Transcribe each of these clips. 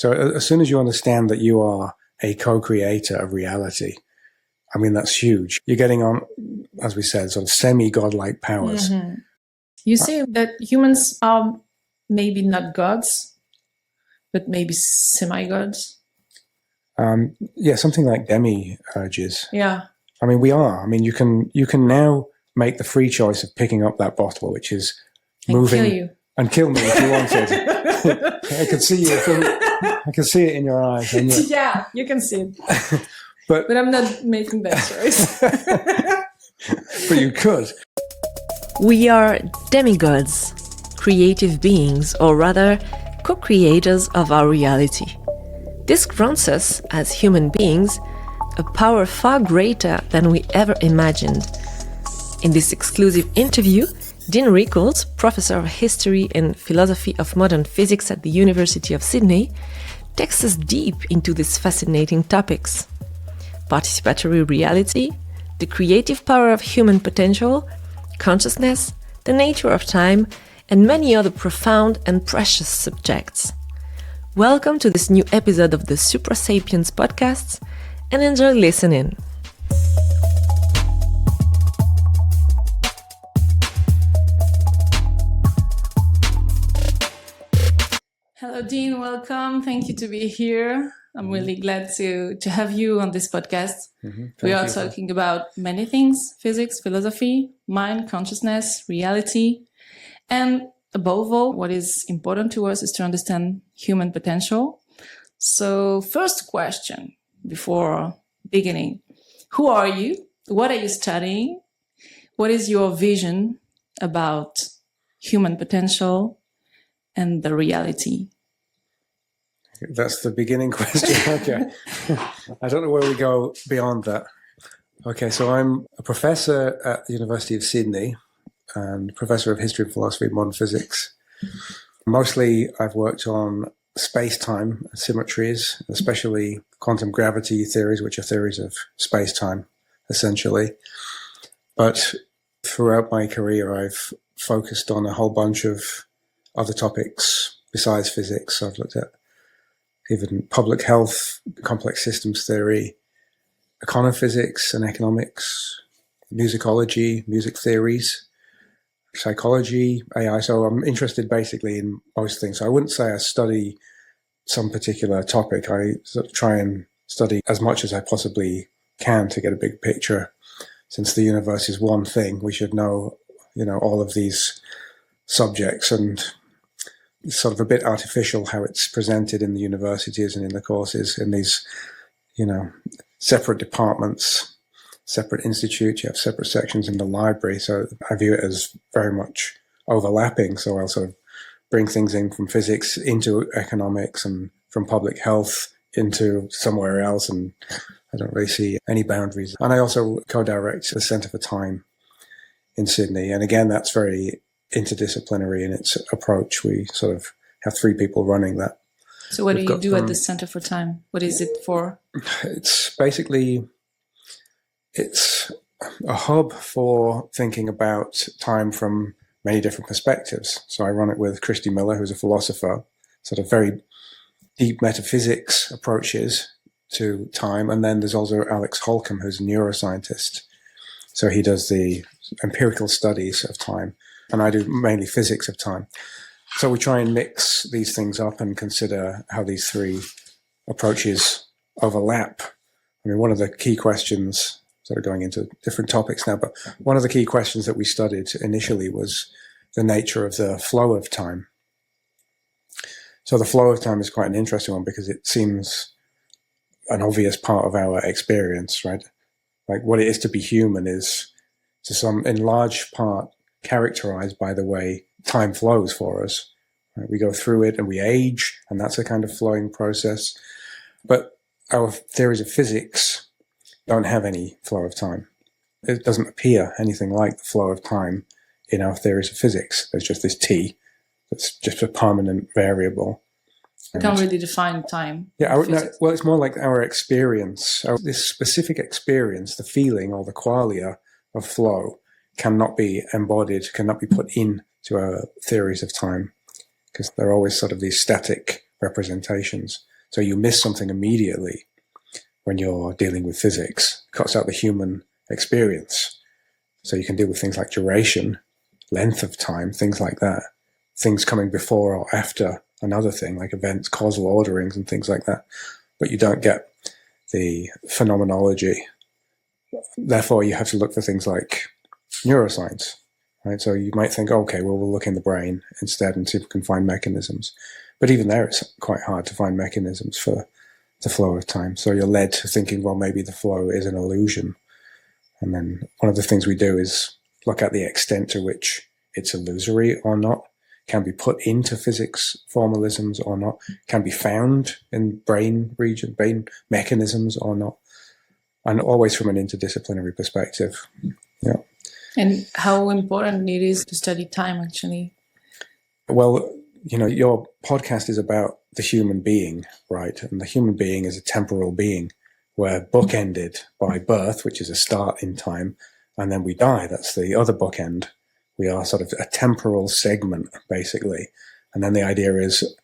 So as soon as you understand that you are a co-creator of reality, I mean, that's huge. You're getting on, as we said, sort of semi-godlike powers. Mm-hmm. You say that humans are maybe not gods, but maybe semi-gods. Yeah, something like demiurges. Yeah. I mean, we are. I mean, you can now make the free choice of picking up that bottle, which is moving, kill you. And kill me if you wanted. I could see you. I can see it in your eyes. Yeah, you can see it. But I'm not making that choice. But you could. We are demigods, creative beings, or rather, co-creators of our reality. This grants us, as human beings, a power far greater than we ever imagined. In this exclusive interview, Dean Rickles, Professor of History and Philosophy of Modern Physics at the University of Sydney, takes us deep into these fascinating topics. Participatory reality, the creative power of human potential, consciousness, the nature of time, and many other profound and precious subjects. Welcome to this new episode of the SupraSapiens podcast, and enjoy listening. Hello, Dean. Welcome. Thank you to be here. I'm really glad to have you on this podcast. We are talking about many things: physics, philosophy, mind, consciousness, reality. And above all, what is important to us is to understand human potential. So first question before beginning: who are you? What are you studying? What is your vision about human potential and the reality? That's the beginning question. Okay. I don't know where we go beyond that. Okay, so I'm a professor at the University of Sydney and professor of history and philosophy and modern physics. Mostly I've worked on space-time symmetries, especially quantum gravity theories, which are theories of space-time, essentially. But throughout my career, I've focused on a whole bunch of other topics besides physics. So I've looked at even public health, complex systems theory, econophysics and economics, musicology, music theories, psychology, AI. So I'm interested basically in most things. So I wouldn't say I study some particular topic. I sort of try and study as much as I possibly can to get a big picture. Since the universe is one thing, we should know, all of these subjects, and it's sort of a bit artificial how it's presented in the universities and in the courses in these, separate departments, separate institutes. You have separate sections in the library. So I view it as very much overlapping. So I'll sort of bring things in from physics into economics and from public health into somewhere else. And I don't really see any boundaries. And I also co-direct the Centre for Time in Sydney. And again, that's very interdisciplinary in its approach. We sort of have three people running that. So what do you do at the Centre for Time? What is it for? It's basically, it's a hub for thinking about time from many different perspectives. So I run it with Christy Miller, who's a philosopher, sort of very deep metaphysics approaches to time. And then there's also Alex Holcomb, who's a neuroscientist. So he does the empirical studies of time, and I do mainly physics of time. So we try and mix these things up and consider how these three approaches overlap. I mean, one of the key questions, sort of going into different topics now, but one of the key questions that we studied initially was the nature of the flow of time. So the flow of time is quite an interesting one because it seems an obvious part of our experience, right? Like what it is to be human is in large part characterized by the way time flows for us. Right? We go through it and we age, and that's a kind of flowing process. But our theories of physics don't have any flow of time. It doesn't appear anything like the flow of time in our theories of physics. There's just this T that's just a permanent variable. You can't really define time. Yeah, well, it's more like our experience. This specific experience, the feeling or the qualia of flow, cannot be embodied, cannot be put into our theories of time, because they're always sort of these static representations. So you miss something immediately when you're dealing with physics. It cuts out the human experience. So you can deal with things like duration, length of time, things like that. Things coming before or after another thing, like events, causal orderings and things like that. But you don't get the phenomenology. Therefore, you have to look for things like neuroscience, right? So you might think, okay, well, we'll look in the brain instead and see if we can find mechanisms. But even there, it's quite hard to find mechanisms for the flow of time. So you're led to thinking, well, maybe the flow is an illusion. And then one of the things we do is look at the extent to which it's illusory or not, can be put into physics formalisms or not, can be found in brain mechanisms or not, and always from an interdisciplinary perspective. Yeah. And how important it is to study time, actually. Well, your podcast is about the human being, right? And the human being is a temporal being. We're bookended by birth, which is a start in time, and then we die. That's the other bookend. We are sort of a temporal segment, basically. And then the idea is,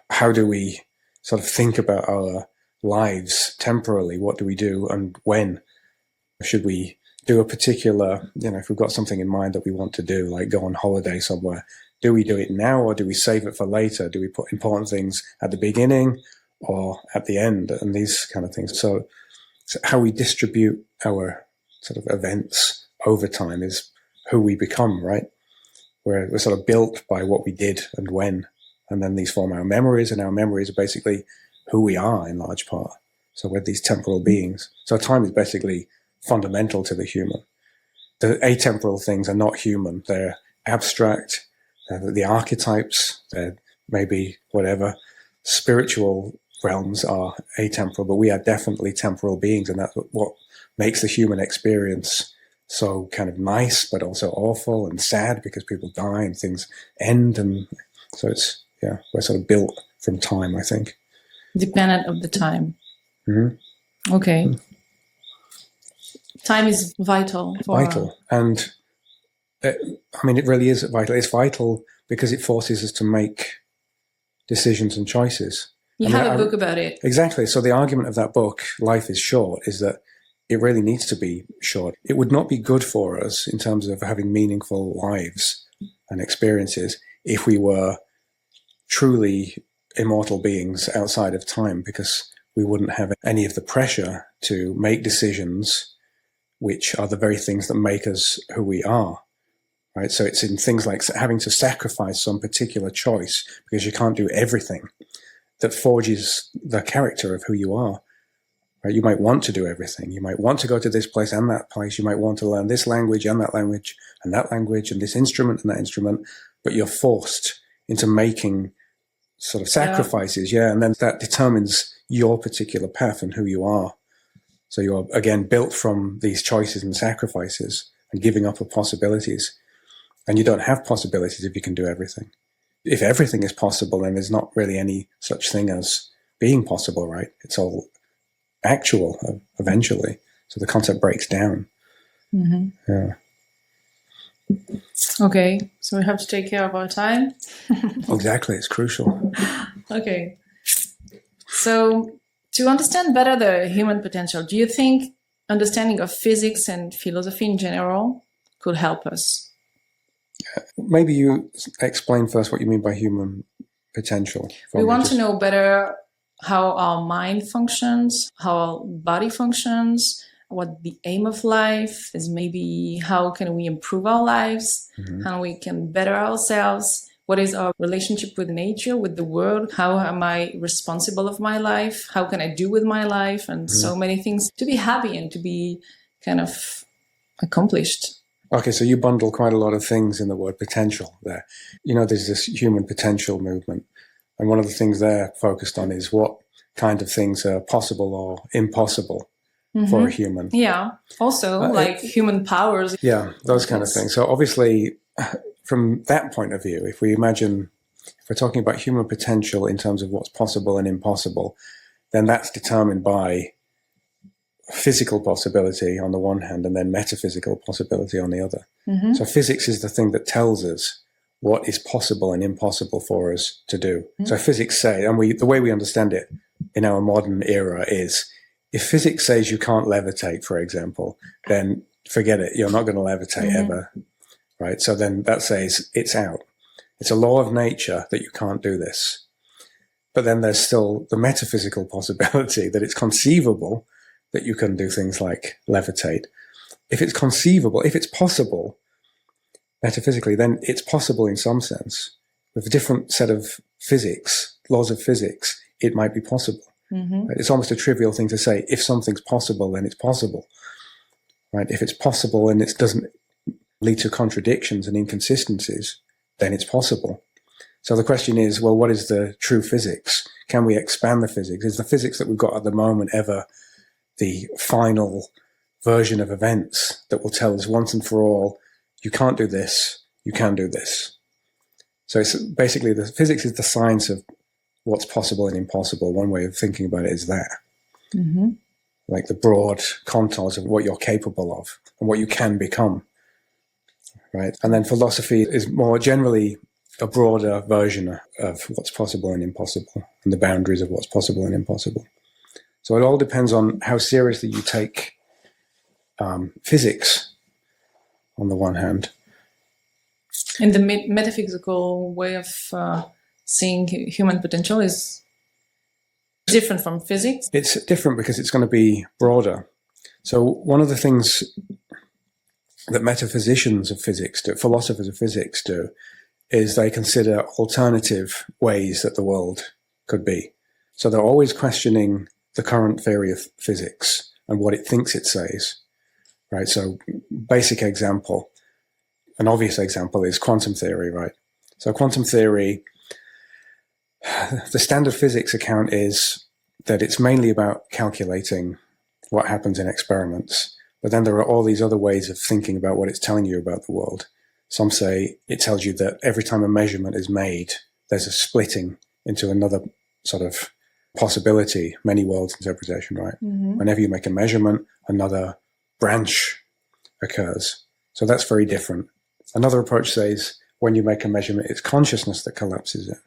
how do we sort of think about our lives temporally? What do we do and when? Should we do a particular, if we've got something in mind that we want to do, like go on holiday somewhere, do we do it now or do we save it for later? Do we put important things at the beginning or at the end and these kind of things? So how we distribute our sort of events over time is who we become, right? We're sort of built by what we did and when, and then these form our memories, and our memories are basically who we are in large part. So we're these temporal beings. So time is basically fundamental to the human. The atemporal things are not human. They're abstract. They're the archetypes. They're maybe whatever. Spiritual realms are atemporal, but we are definitely temporal beings, and that's what makes the human experience so kind of nice, but also awful and sad because people die and things end. And so it's, we're sort of built from time, I think. Dependent of the time. Mm-hmm. Okay. Time is vital. Vital. And it really is vital. It's vital because it forces us to make decisions and choices. You have a book about it. Exactly. So the argument of that book, Life is Short, is that it really needs to be short. It would not be good for us in terms of having meaningful lives and experiences if we were truly immortal beings outside of time, because we wouldn't have any of the pressure to make decisions which are the very things that make us who we are, right? So it's in things like having to sacrifice some particular choice because you can't do everything that forges the character of who you are. Right? You might want to do everything. You might want to go to this place and that place. You might want to learn this language and that language and that language and this instrument and that instrument, but you're forced into making sort of sacrifices. Yeah. And then that determines your particular path and who you are. So you're, again, built from these choices and sacrifices and giving up of possibilities. And you don't have possibilities if you can do everything. If everything is possible, then there's not really any such thing as being possible, right? It's all actual eventually. So the concept breaks down. Mm-hmm. Yeah. Okay. So we have to take care of our time. Exactly. It's crucial. Okay. So to understand better the human potential, do you think understanding of physics and philosophy in general could help us? Maybe you explain first what you mean by human potential. We want to know better how our mind functions, how our body functions, what the aim of life is, maybe how can we improve our lives, how we can better ourselves, what is our relationship with nature, with the world, how am I responsible of my life, how can I do with my life, and so many things to be happy and to be kind of accomplished. Okay, so you bundle quite a lot of things in the word potential there. There's this human potential movement. And one of the things they're focused on is what kind of things are possible or impossible for a human. Yeah. Also, like human powers. Yeah, those kind of things. So obviously, from that point of view, if we're talking about human potential in terms of what's possible and impossible, then that's determined by physical possibility on the one hand and then metaphysical possibility on the other. So physics is the thing that tells us what is possible and impossible for us to do. So physics say, and the way we understand it in our modern era is, if physics says you can't levitate, for example, then forget it. You're not going to levitate ever, right? So then that says it's out. It's a law of nature that you can't do this. But then there's still the metaphysical possibility that it's conceivable that you can do things like levitate. If it's conceivable, if it's possible, metaphysically, then it's possible in some sense. With a different set of physics, laws of physics, it might be possible. Right? It's almost a trivial thing to say, if something's possible, then it's possible. Right? If it's possible and it doesn't lead to contradictions and inconsistencies, then it's possible. So the question is, well, what is the true physics? Can we expand the physics? Is the physics that we've got at the moment ever the final version of events that will tell us once and for all, you can't do this, you can do this? So it's basically, the physics is the science of what's possible and impossible. One way of thinking about it is that. Like the broad contours of what you're capable of and what you can become. Right? And then philosophy is more generally a broader version of what's possible and impossible and the boundaries of what's possible and impossible. So it all depends on how seriously you take physics on the one hand. And the metaphysical way of seeing human potential is different from physics? It's different because it's going to be broader. So one of the things that metaphysicians of physics do, philosophers of physics do, is they consider alternative ways that the world could be. So they're always questioning the current theory of physics and what it thinks it says, right? So basic example, an obvious example is quantum theory, right? So quantum theory, the standard physics account is that it's mainly about calculating what happens in experiments. But then there are all these other ways of thinking about what it's telling you about the world. Some say it tells you that every time a measurement is made, there's a splitting into another sort of possibility, many worlds interpretation, right? Whenever you make a measurement, another branch occurs. So that's very different. Another approach says when you make a measurement, it's consciousness that collapses it.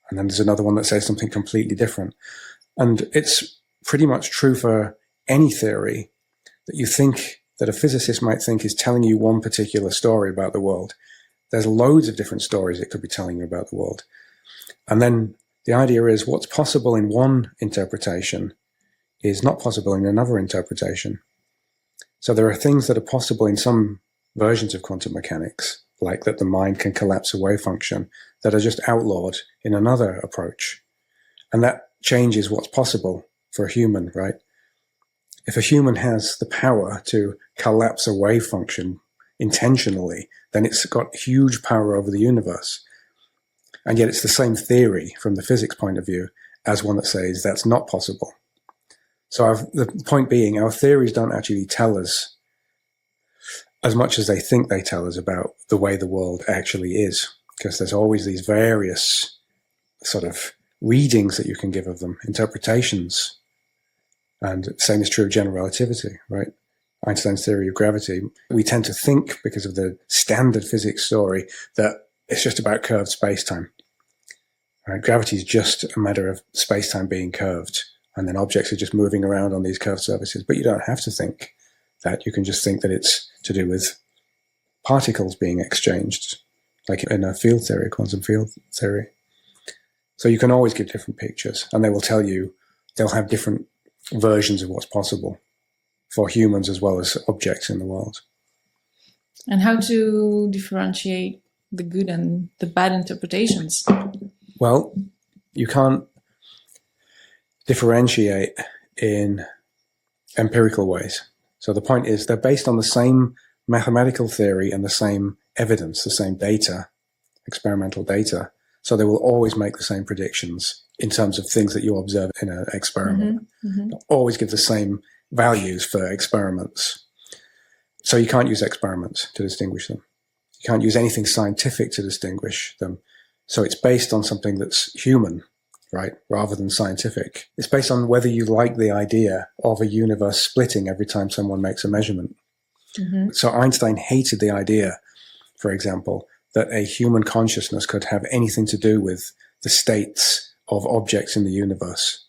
And then there's another one that says something completely different. And it's pretty much true for any theory that you think that a physicist might think is telling you one particular story about the world. There's loads of different stories it could be telling you about the world. And then the idea is what's possible in one interpretation is not possible in another interpretation. So there are things that are possible in some versions of quantum mechanics, like that the mind can collapse a wave function, that are just outlawed in another approach. And that changes what's possible for a human, right? If a human has the power to collapse a wave function intentionally, then it's got huge power over the universe. And yet it's the same theory from the physics point of view as one that says that's not possible. So the point being, our theories don't actually tell us as much as they think they tell us about the way the world actually is, because there's always these various sort of readings that you can give of them, interpretations. And the same is true of general relativity, right? Einstein's theory of gravity. We tend to think, because of the standard physics story, that it's just about curved space-time. Right? Gravity is just a matter of space-time being curved, and then objects are just moving around on these curved surfaces. But you don't have to think that. You can just think that it's to do with particles being exchanged, like in a field theory, quantum field theory. So you can always give different pictures, and they will tell you, they'll have different versions of what's possible for humans as well as objects in the world. And how to differentiate the good and the bad interpretations? Well, you can't differentiate in empirical ways. So the point is they're based on the same mathematical theory and the same evidence, the same data, experimental data. So they will always make the same predictions in terms of things that you observe in an experiment. They'll always give the same values for experiments. So you can't use experiments to distinguish them. You can't use anything scientific to distinguish them. So it's based on something that's human, right, rather than scientific. It's based on whether you like the idea of a universe splitting every time someone makes a measurement. So Einstein hated the idea, for example, that a human consciousness could have anything to do with the states of objects in the universe.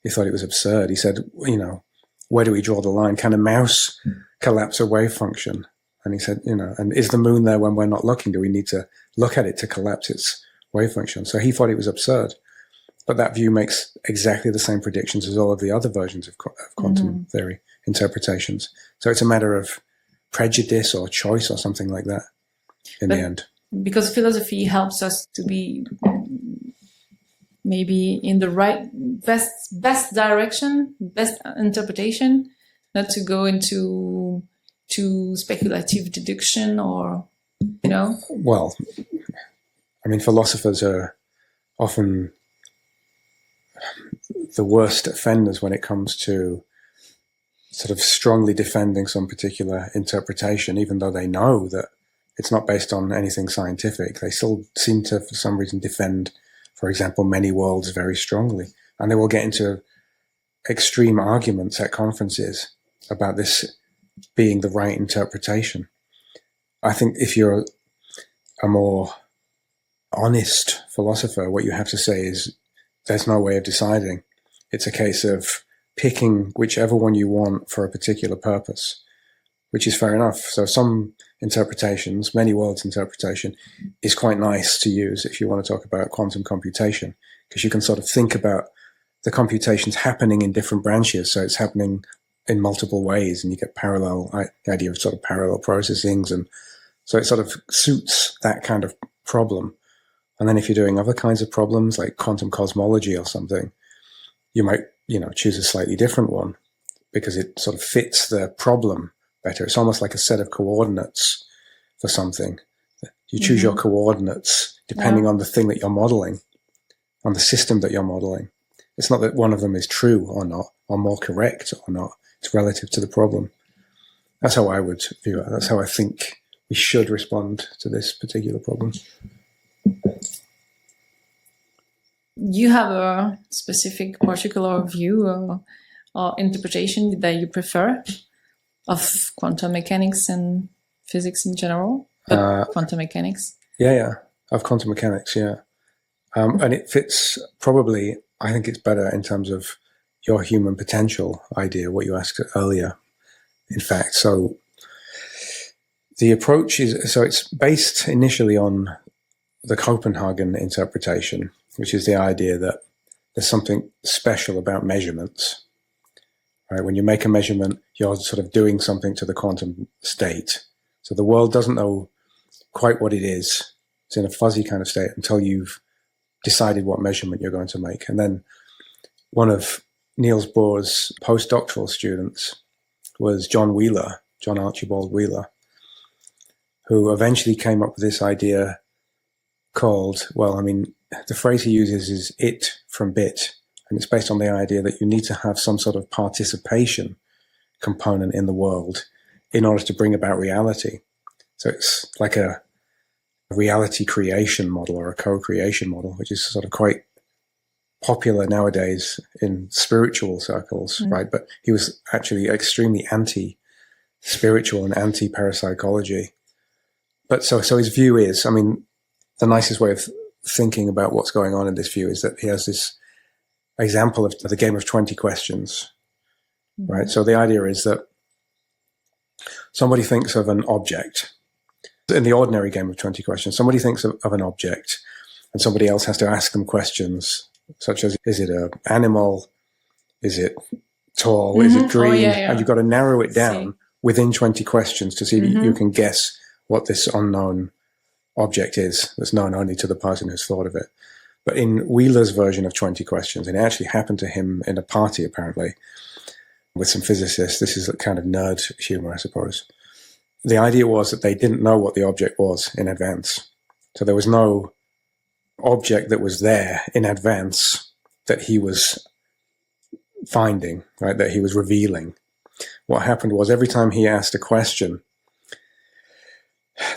He thought it was absurd. He said, where do we draw the line? Can a mouse collapse a wave function? And he said, and is the moon there when we're not looking? Do we need to look at it to collapse its wave function? So he thought it was absurd. But that view makes exactly the same predictions as all of the other versions of quantum theory interpretations. So it's a matter of prejudice or choice or something like that in the end. Because philosophy helps us to be maybe in the right, best direction, best interpretation, not to go into speculative deduction or, Well, philosophers are often the worst offenders when it comes to sort of strongly defending some particular interpretation, even though they know that it's not based on anything scientific. They still seem to, for some reason, defend, for example, many worlds very strongly. And they will get into extreme arguments at conferences about this being the right interpretation. I think if you're a more honest philosopher, what you have to say is there's no way of deciding. It's a case of picking whichever one you want for a particular purpose, which is fair enough. So some interpretations, many worlds interpretation, is quite nice to use if you want to talk about quantum computation, because you can sort of think about the computations happening in different branches. So it's happening in multiple ways, and you get the idea of sort of parallel processings. And so it sort of suits that kind of problem. And then if you're doing other kinds of problems like quantum cosmology or something, you might, choose a slightly different one because it sort of fits the problem better. It's almost like a set of coordinates for something. You choose your coordinates depending on the thing that you're modeling, on the system that you're modeling. It's not that one of them is true or not, or more correct or not. It's relative to the problem. That's how I would view it. That's how I think we should respond to this particular problem. You have a specific particular view or interpretation that you prefer of quantum mechanics and physics in general, but quantum mechanics? Yeah, of quantum mechanics, yeah. And it fits probably, I think it's better in terms of your human potential idea, what you asked earlier, in fact. So the approach it's based initially on the Copenhagen interpretation, which is the idea that there's something special about measurements, right? When you make a measurement, you're sort of doing something to the quantum state. So the world doesn't know quite what it is. It's in a fuzzy kind of state until you've decided what measurement you're going to make. And then one of Niels Bohr's postdoctoral students was John Archibald Wheeler, who eventually came up with this idea called, the phrase he uses is it from bit. And it's based on the idea that you need to have some sort of participation component in the world in order to bring about reality. So it's like a reality creation model or a co-creation model, which is sort of quite popular nowadays in spiritual circles, right? But he was actually extremely anti-spiritual and anti-parapsychology. But so his view is, the nicest way of thinking about what's going on in this view is that he has this example of the game of 20 questions, right? So the idea is that somebody thinks of an object. In the ordinary game of 20 questions, somebody thinks of an object and somebody else has to ask them questions such as, is it an animal? Is it tall? Is it green? And you've got to narrow it down within 20 questions to see if you can guess what this unknown object is that's known only to the person who's thought of it. But in Wheeler's version of 20 questions, and it actually happened to him in a party apparently with some physicists, this is a kind of nerd humor, I suppose. The idea was that they didn't know what the object was in advance. So there was no object that was there in advance that he was finding, right, that he was revealing. What happened was every time he asked a question,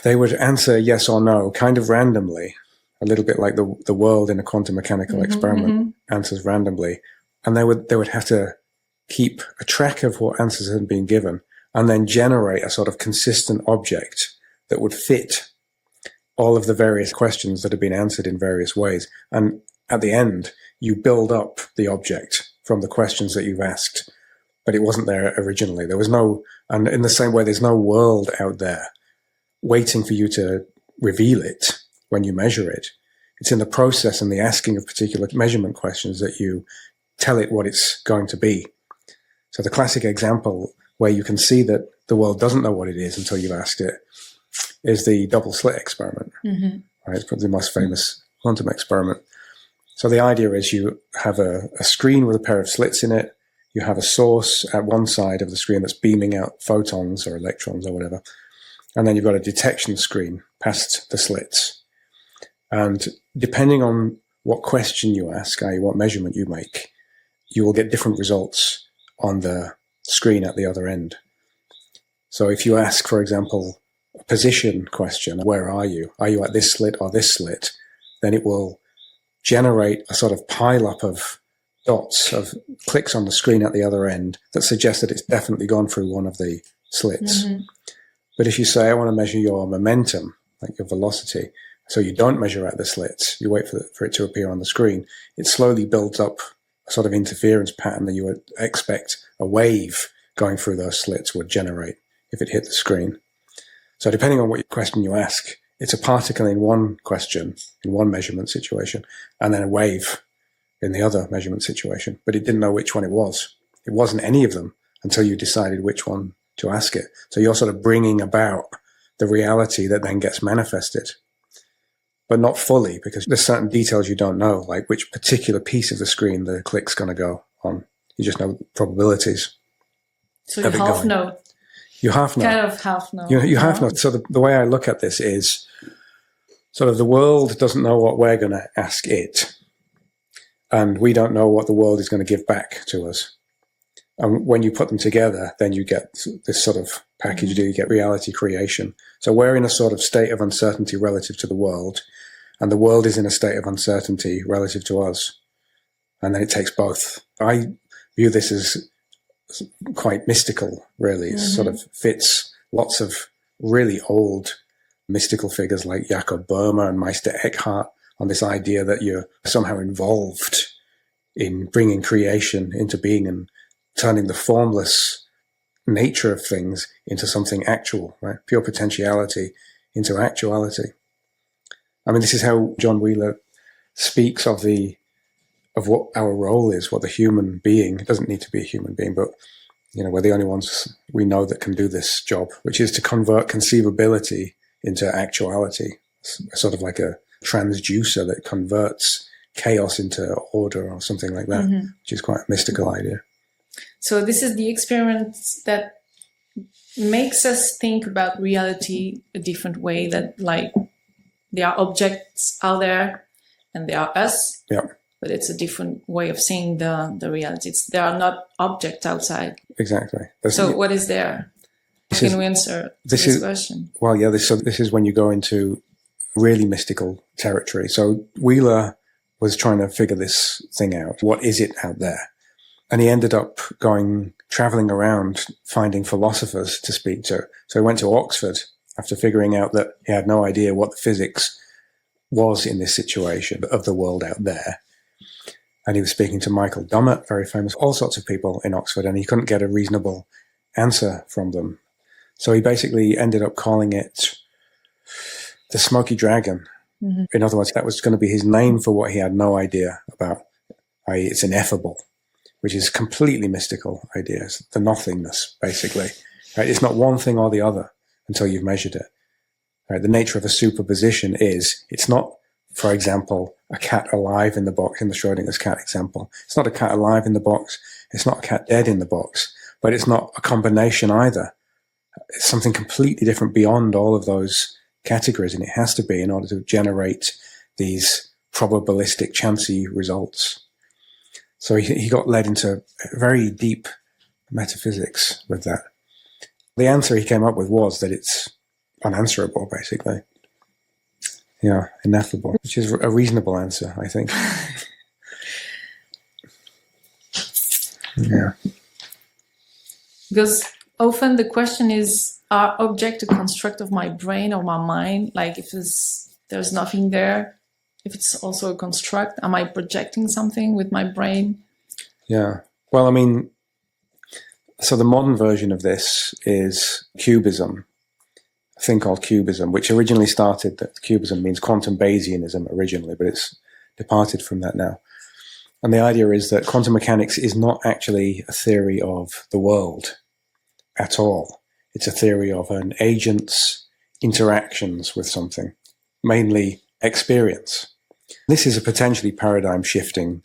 they would answer yes or no, kind of randomly, a little bit like the world in a quantum mechanical experiment answers randomly. And they would have to keep a track of what answers had been given and then generate a sort of consistent object that would fit all of the various questions that have been answered in various ways. And at the end, you build up the object from the questions that you've asked, but it wasn't there originally. There was no, and in the same way, there's no world out there waiting for you to reveal it when you measure it. It's in the process and the asking of particular measurement questions that you tell it what it's going to be. So the classic example where you can see that the world doesn't know what it is until you've asked it is the double slit experiment. Mm-hmm. Right? It's probably the most famous quantum experiment. So the idea is you have a screen with a pair of slits in it. You have a source at one side of the screen that's beaming out photons or electrons or whatever. And then you've got a detection screen past the slits. And depending on what question you ask, i.e. what measurement you make, you will get different results on the screen at the other end. So if you ask, for example, a position question, where are you? Are you at this slit or this slit? Then it will generate a sort of pile-up of dots, of clicks on the screen at the other end that suggest that it's definitely gone through one of the slits. Mm-hmm. But if you say, I want to measure your momentum, like your velocity, so you don't measure at the slits, you wait for it to appear on the screen, it slowly builds up a sort of interference pattern that you would expect a wave going through those slits would generate if it hit the screen. So depending on what question you ask, it's a particle in one question, in one measurement situation, and then a wave in the other measurement situation. But it didn't know which one it was. It wasn't any of them until you decided which one to ask it. So you're sort of bringing about the reality that then gets manifested, but not fully, because there's certain details you don't know, like which particular piece of the screen the click's going to go on. You just know probabilities. So you half know. You half know. Kind of half know. You half know. So the way I look at this is sort of the world doesn't know what we're going to ask it. And we don't know what the world is going to give back to us. And when you put them together, then you get this sort of package. Mm-hmm. You get reality creation. So we're in a sort of state of uncertainty relative to the world, and the world is in a state of uncertainty relative to us. And then it takes both. I view this as quite mystical, really. It sort of fits lots of really old mystical figures like Jakob Boehme and Meister Eckhart on this idea that you're somehow involved in bringing creation into being and turning the formless nature of things into something actual, right? Pure potentiality into actuality. I mean, this is how John Wheeler speaks of what our role is, what the human being, it doesn't need to be a human being, but, you know, we're the only ones we know that can do this job, which is to convert conceivability into actuality. It's sort of like a transducer that converts chaos into order or something like that, which is quite a mystical idea. So this is the experiment that makes us think about reality a different way, that like there are objects out there and there are us. Yeah. But it's a different way of seeing the reality. There are not objects outside. Exactly. So what is there? Can we answer this question? Well, yeah, this is when you go into really mystical territory. So Wheeler was trying to figure this thing out. What is it out there? And he ended up traveling around finding philosophers to speak to. So he went to Oxford after figuring out that he had no idea what the physics was in this situation of the world out there. And he was speaking to Michael Dummett, very famous, all sorts of people in Oxford, and he couldn't get a reasonable answer from them. So he basically ended up calling it the Smoky Dragon. Mm-hmm. In other words, that was going to be his name for what he had no idea about, i.e. it's ineffable, which is completely mystical ideas, the nothingness, basically. Right? It's not one thing or the other until you've measured it. Right? The nature of a superposition is, it's not, for example, a cat alive in the box, in the Schrodinger's cat example. It's not a cat alive in the box. It's not a cat dead in the box. But it's not a combination either. It's something completely different beyond all of those categories, and it has to be in order to generate these probabilistic, chancy results. So he got led into very deep metaphysics with that. The answer he came up with was that it's unanswerable, basically. Yeah, ineffable, which is a reasonable answer, I think. Yeah. Because often the question is, are object a construct of my brain or my mind? Like if there's nothing there, if it's also a construct, am I projecting something with my brain? Yeah. Well, I mean, so the modern version of this is cubism, a thing called cubism, which originally started, that cubism means quantum Bayesianism originally, but it's departed from that now. And the idea is that quantum mechanics is not actually a theory of the world at all. It's a theory of an agent's interactions with something, mainly experience. This is a potentially paradigm-shifting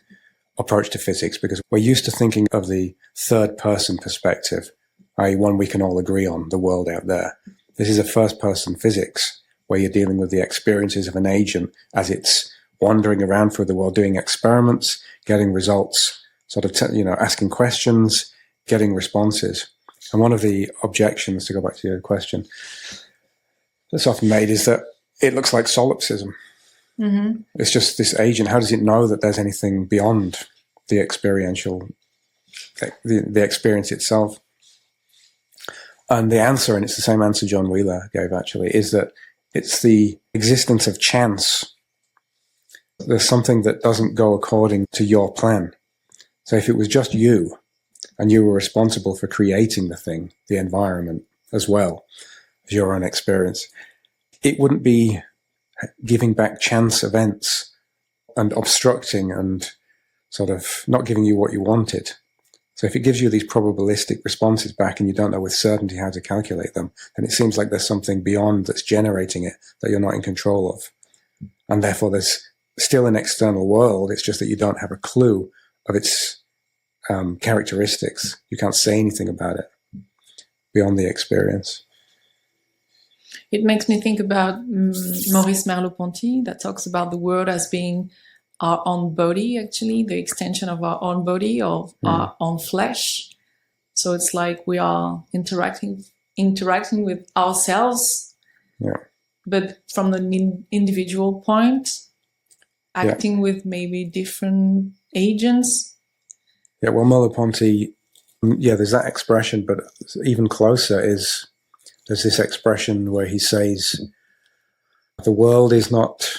approach to physics because we're used to thinking of the third-person perspective, i.e. one we can all agree on, the world out there. This is a first-person physics where you're dealing with the experiences of an agent as it's wandering around through the world, doing experiments, getting results, sort of, asking questions, getting responses. And one of the objections, to go back to your question, that's often made is that it looks like solipsism. Mm-hmm. It's just this agent. How does it know that there's anything beyond the experiential, the experience itself? And the answer, and it's the same answer John Wheeler gave actually, is that it's the existence of chance. There's something that doesn't go according to your plan. So if it was just you, and you were responsible for creating the thing, the environment, as well as your own experience, it wouldn't be giving back chance events and obstructing and sort of not giving you what you wanted. So if it gives you these probabilistic responses back and you don't know with certainty how to calculate them, then it seems like there's something beyond that's generating it that you're not in control of. And therefore there's still an external world. It's just that you don't have a clue of its characteristics. You can't say anything about it beyond the experience. It makes me think about Maurice Merleau-Ponty that talks about the world as being our own body, actually, the extension of our own body or our own flesh. So it's like we are interacting with ourselves, but from the individual point, acting with maybe different agents. Yeah, well, Merleau-Ponty, there's that expression, but even closer is there's this expression where he says the world is not,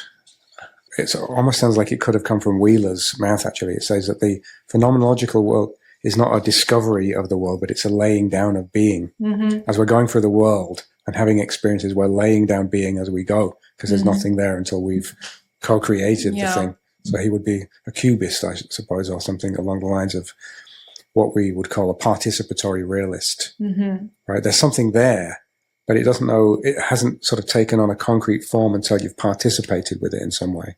it almost sounds like it could have come from Wheeler's mouth, actually. It says that the phenomenological world is not a discovery of the world, but it's a laying down of being. Mm-hmm. As we're going through the world and having experiences, we're laying down being as we go, because there's nothing there until we've co-created the thing. So he would be a cubist, I suppose, or something along the lines of what we would call a participatory realist. Mm-hmm. Right? There's something there, but it doesn't know, it hasn't sort of taken on a concrete form until you've participated with it in some way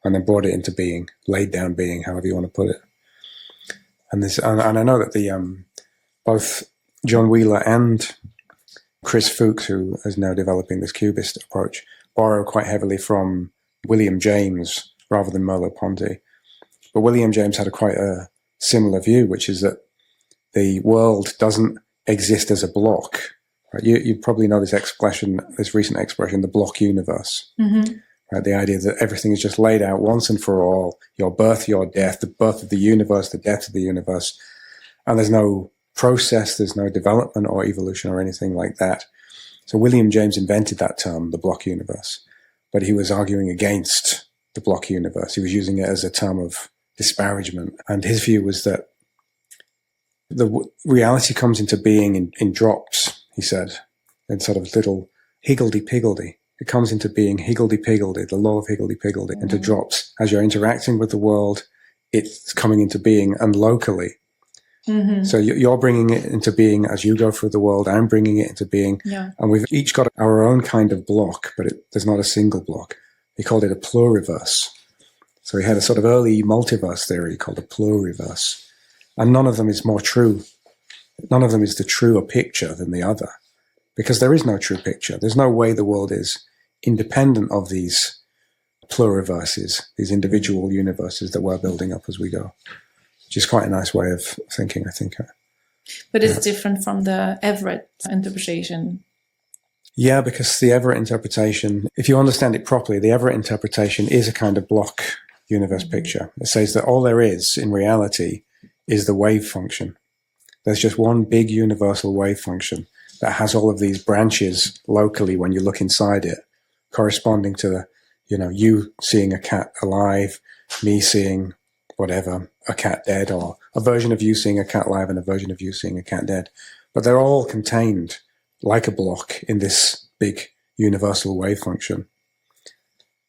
and then brought it into being, laid down being, however you want to put it. And I know that both John Wheeler and Chris Fuchs, who is now developing this cubist approach, borrow quite heavily from William James rather than Merleau-Ponty. But William James had quite a similar view, which is that the world doesn't exist as a block. Right? You probably know this expression, this recent expression, the block universe. Mm-hmm. Right? The idea that everything is just laid out once and for all, your birth, your death, the birth of the universe, the death of the universe. And there's no process, there's no development or evolution or anything like that. So William James invented that term, the block universe. But he was arguing against the block universe. He was using it as a term of disparagement. And his view was that the reality comes into being in drops, he said, in sort of little higgledy-piggledy. It comes into being higgledy-piggledy, the law of higgledy-piggledy, into drops. As you're interacting with the world, it's coming into being, and locally. Mm-hmm. So you're bringing it into being as you go through the world. I'm bringing it into being. Yeah. And we've each got our own kind of block, but there's not a single block. He called it a pluriverse. So he had a sort of early multiverse theory called a pluriverse. And none of them is more true. None of them is the truer picture than the other, because there is no true picture. There's no way the world is independent of these pluriverses, these individual universes that we're building up as we go, which is quite a nice way of thinking, I think. But it's different from the Everett interpretation. Yeah, because the Everett interpretation, if you understand it properly, the Everett interpretation is a kind of block universe picture. It says that all there is in reality is the wave function. There's just one big universal wave function that has all of these branches locally when you look inside it, corresponding to the, you seeing a cat alive, me seeing whatever, a cat dead, or a version of you seeing a cat alive and a version of you seeing a cat dead. But they're all contained like a block in this big universal wave function.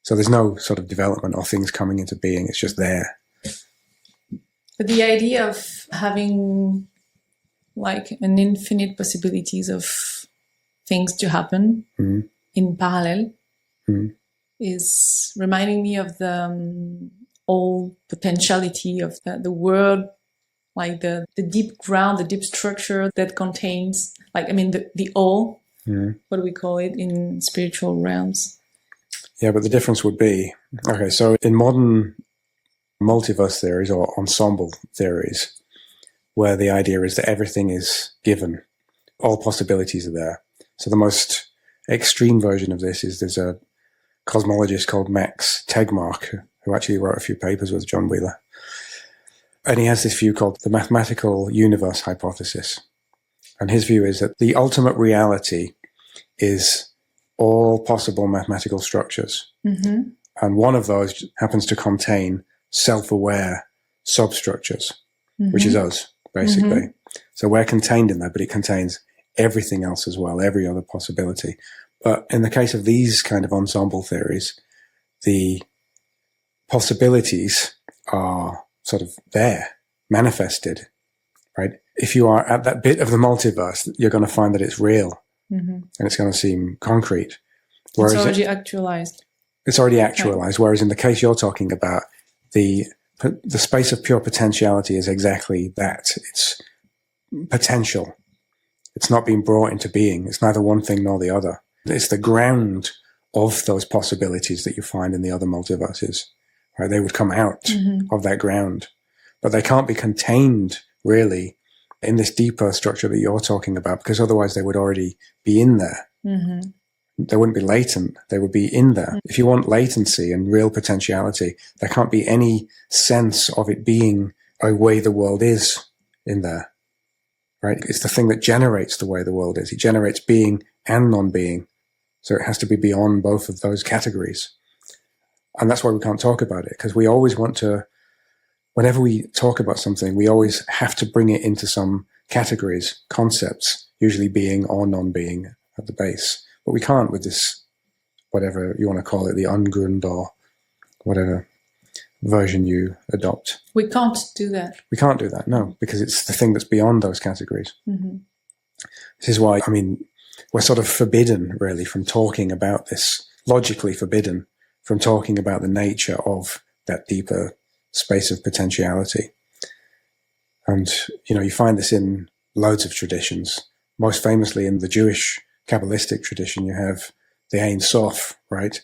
So there's no sort of development or things coming into being. It's just there. But the idea of having like an infinite possibilities of things to happen in parallel is reminding me of the whole potentiality of the world, like the deep ground, the deep structure that contains, the all, what do we call it in spiritual realms? Yeah, but the difference would be, okay, so in modern multiverse theories or ensemble theories, where the idea is that everything is given, all possibilities are there. So the most extreme version of this is there's a cosmologist called Max Tegmark, who actually wrote a few papers with John Wheeler. And he has this view called the mathematical universe hypothesis. And his view is that the ultimate reality is all possible mathematical structures. Mm-hmm. And one of those happens to contain self-aware substructures, which is us, basically. Mm-hmm. So we're contained in that, but it contains everything else as well, every other possibility. But in the case of these kind of ensemble theories, the possibilities are sort of there, manifested, right? If you are at that bit of the multiverse, you're going to find that it's real. And it's going to seem concrete. Whereas it's already actualized. It's already actualized. Right. Whereas in the case you're talking about, the space of pure potentiality is exactly that. It's potential. It's not being brought into being. It's neither one thing nor the other. It's the ground of those possibilities that you find in the other multiverses. Right? They would come out of that ground, but they can't be contained really in this deeper structure that you're talking about, because otherwise they would already be in there. They wouldn't be latent. They would be in there. If you want latency and real potentiality, there can't be any sense of it being a way the world is in there, right? It's the thing that generates the way the world is. It generates being and non-being. So it has to be beyond both of those categories. And that's why we can't talk about it, because we always want to, whenever we talk about something, we always have to bring it into some categories, concepts, usually being or non-being at the base. But we can't with this, whatever you want to call it, the Ungrund or whatever version you adopt. We can't do that. We can't do that, no, because it's the thing that's beyond those categories. This is why, we're sort of forbidden, really, from talking about this, logically forbidden from talking about the nature of that deeper space of potentiality. And, you find this in loads of traditions. Most famously in the Jewish Kabbalistic tradition, you have the Ein Sof, right?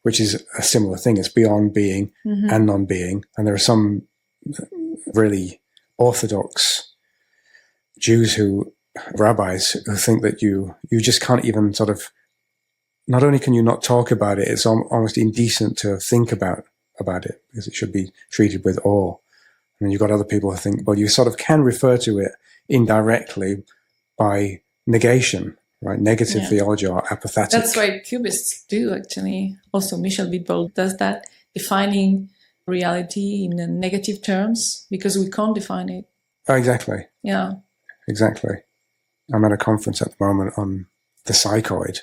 Which is a similar thing. It's beyond being and non-being. And there are some really orthodox Jews rabbis who think that you just can't even sort of, not only can you not talk about it, it's almost indecent to think about it, because it should be treated with awe. And then you've got other people who think, well, you sort of can refer to it indirectly by negation, right? Negative theology or apathetic. That's why Cubists do, actually. Also, Michel Bitbol does that, defining reality in negative terms, because we can't define it. Oh, exactly. Yeah. Exactly. I'm at a conference at the moment on the psychoid,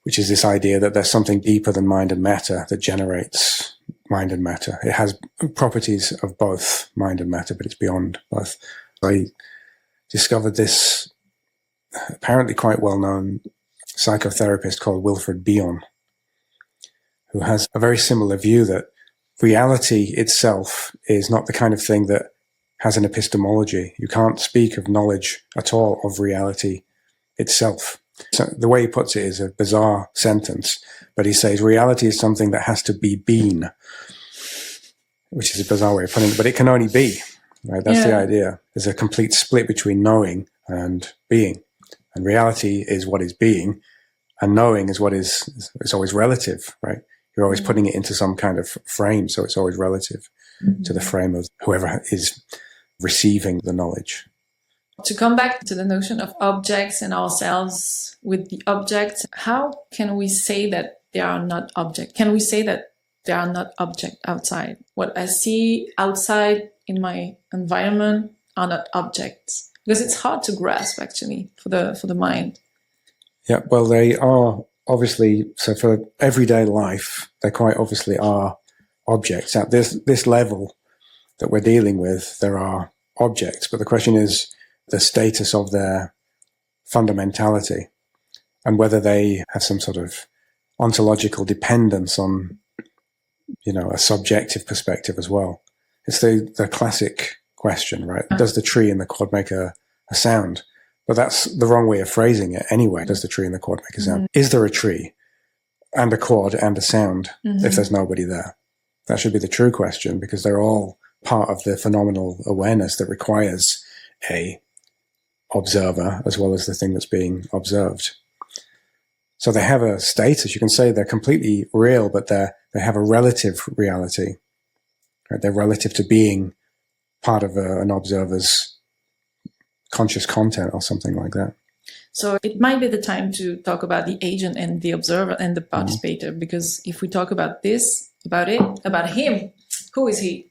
which is this idea that there's something deeper than mind and matter that generates mind and matter. It has properties of both mind and matter, but it's beyond both. I discovered this apparently quite well-known psychotherapist called Wilfred Bion, who has a very similar view that reality itself is not the kind of thing that has an epistemology. You can't speak of knowledge at all of reality itself. So the way he puts it is a bizarre sentence, but he says reality is something that has to be been, which is a bizarre way of putting it, but it can only be, right? That's the idea. There's a complete split between knowing and being. And reality is what is being, and knowing is what is, it's always relative, right? You're always putting it into some kind of frame, so it's always relative to the frame of whoever is receiving the knowledge. To come back to the notion of objects and ourselves with the objects, how can we say that they are not object? Can we say that they are not object outside? What I see outside in my environment are not objects, because it's hard to grasp actually for the mind. Yeah, well, they are obviously, so for everyday life, they quite obviously are objects. At this level that we're dealing with, there are objects, but the question is the status of their fundamentality and whether they have some sort of ontological dependence on, a subjective perspective as well. It's the classic question, right? Does the tree and the quad make a sound? But that's the wrong way of phrasing it anyway. Does the tree and the quad make a sound? Is there a tree and a quad and a sound if there's nobody there? That should be the true question, because they're all part of the phenomenal awareness that requires a observer as well as the thing that's being observed. So they have a status. You can say they're completely real, but they have a relative reality. Right? They're relative to being part of an observer's conscious content or something like that. So it might be the time to talk about the agent and the observer and the participator, because if we talk about about him, who is he?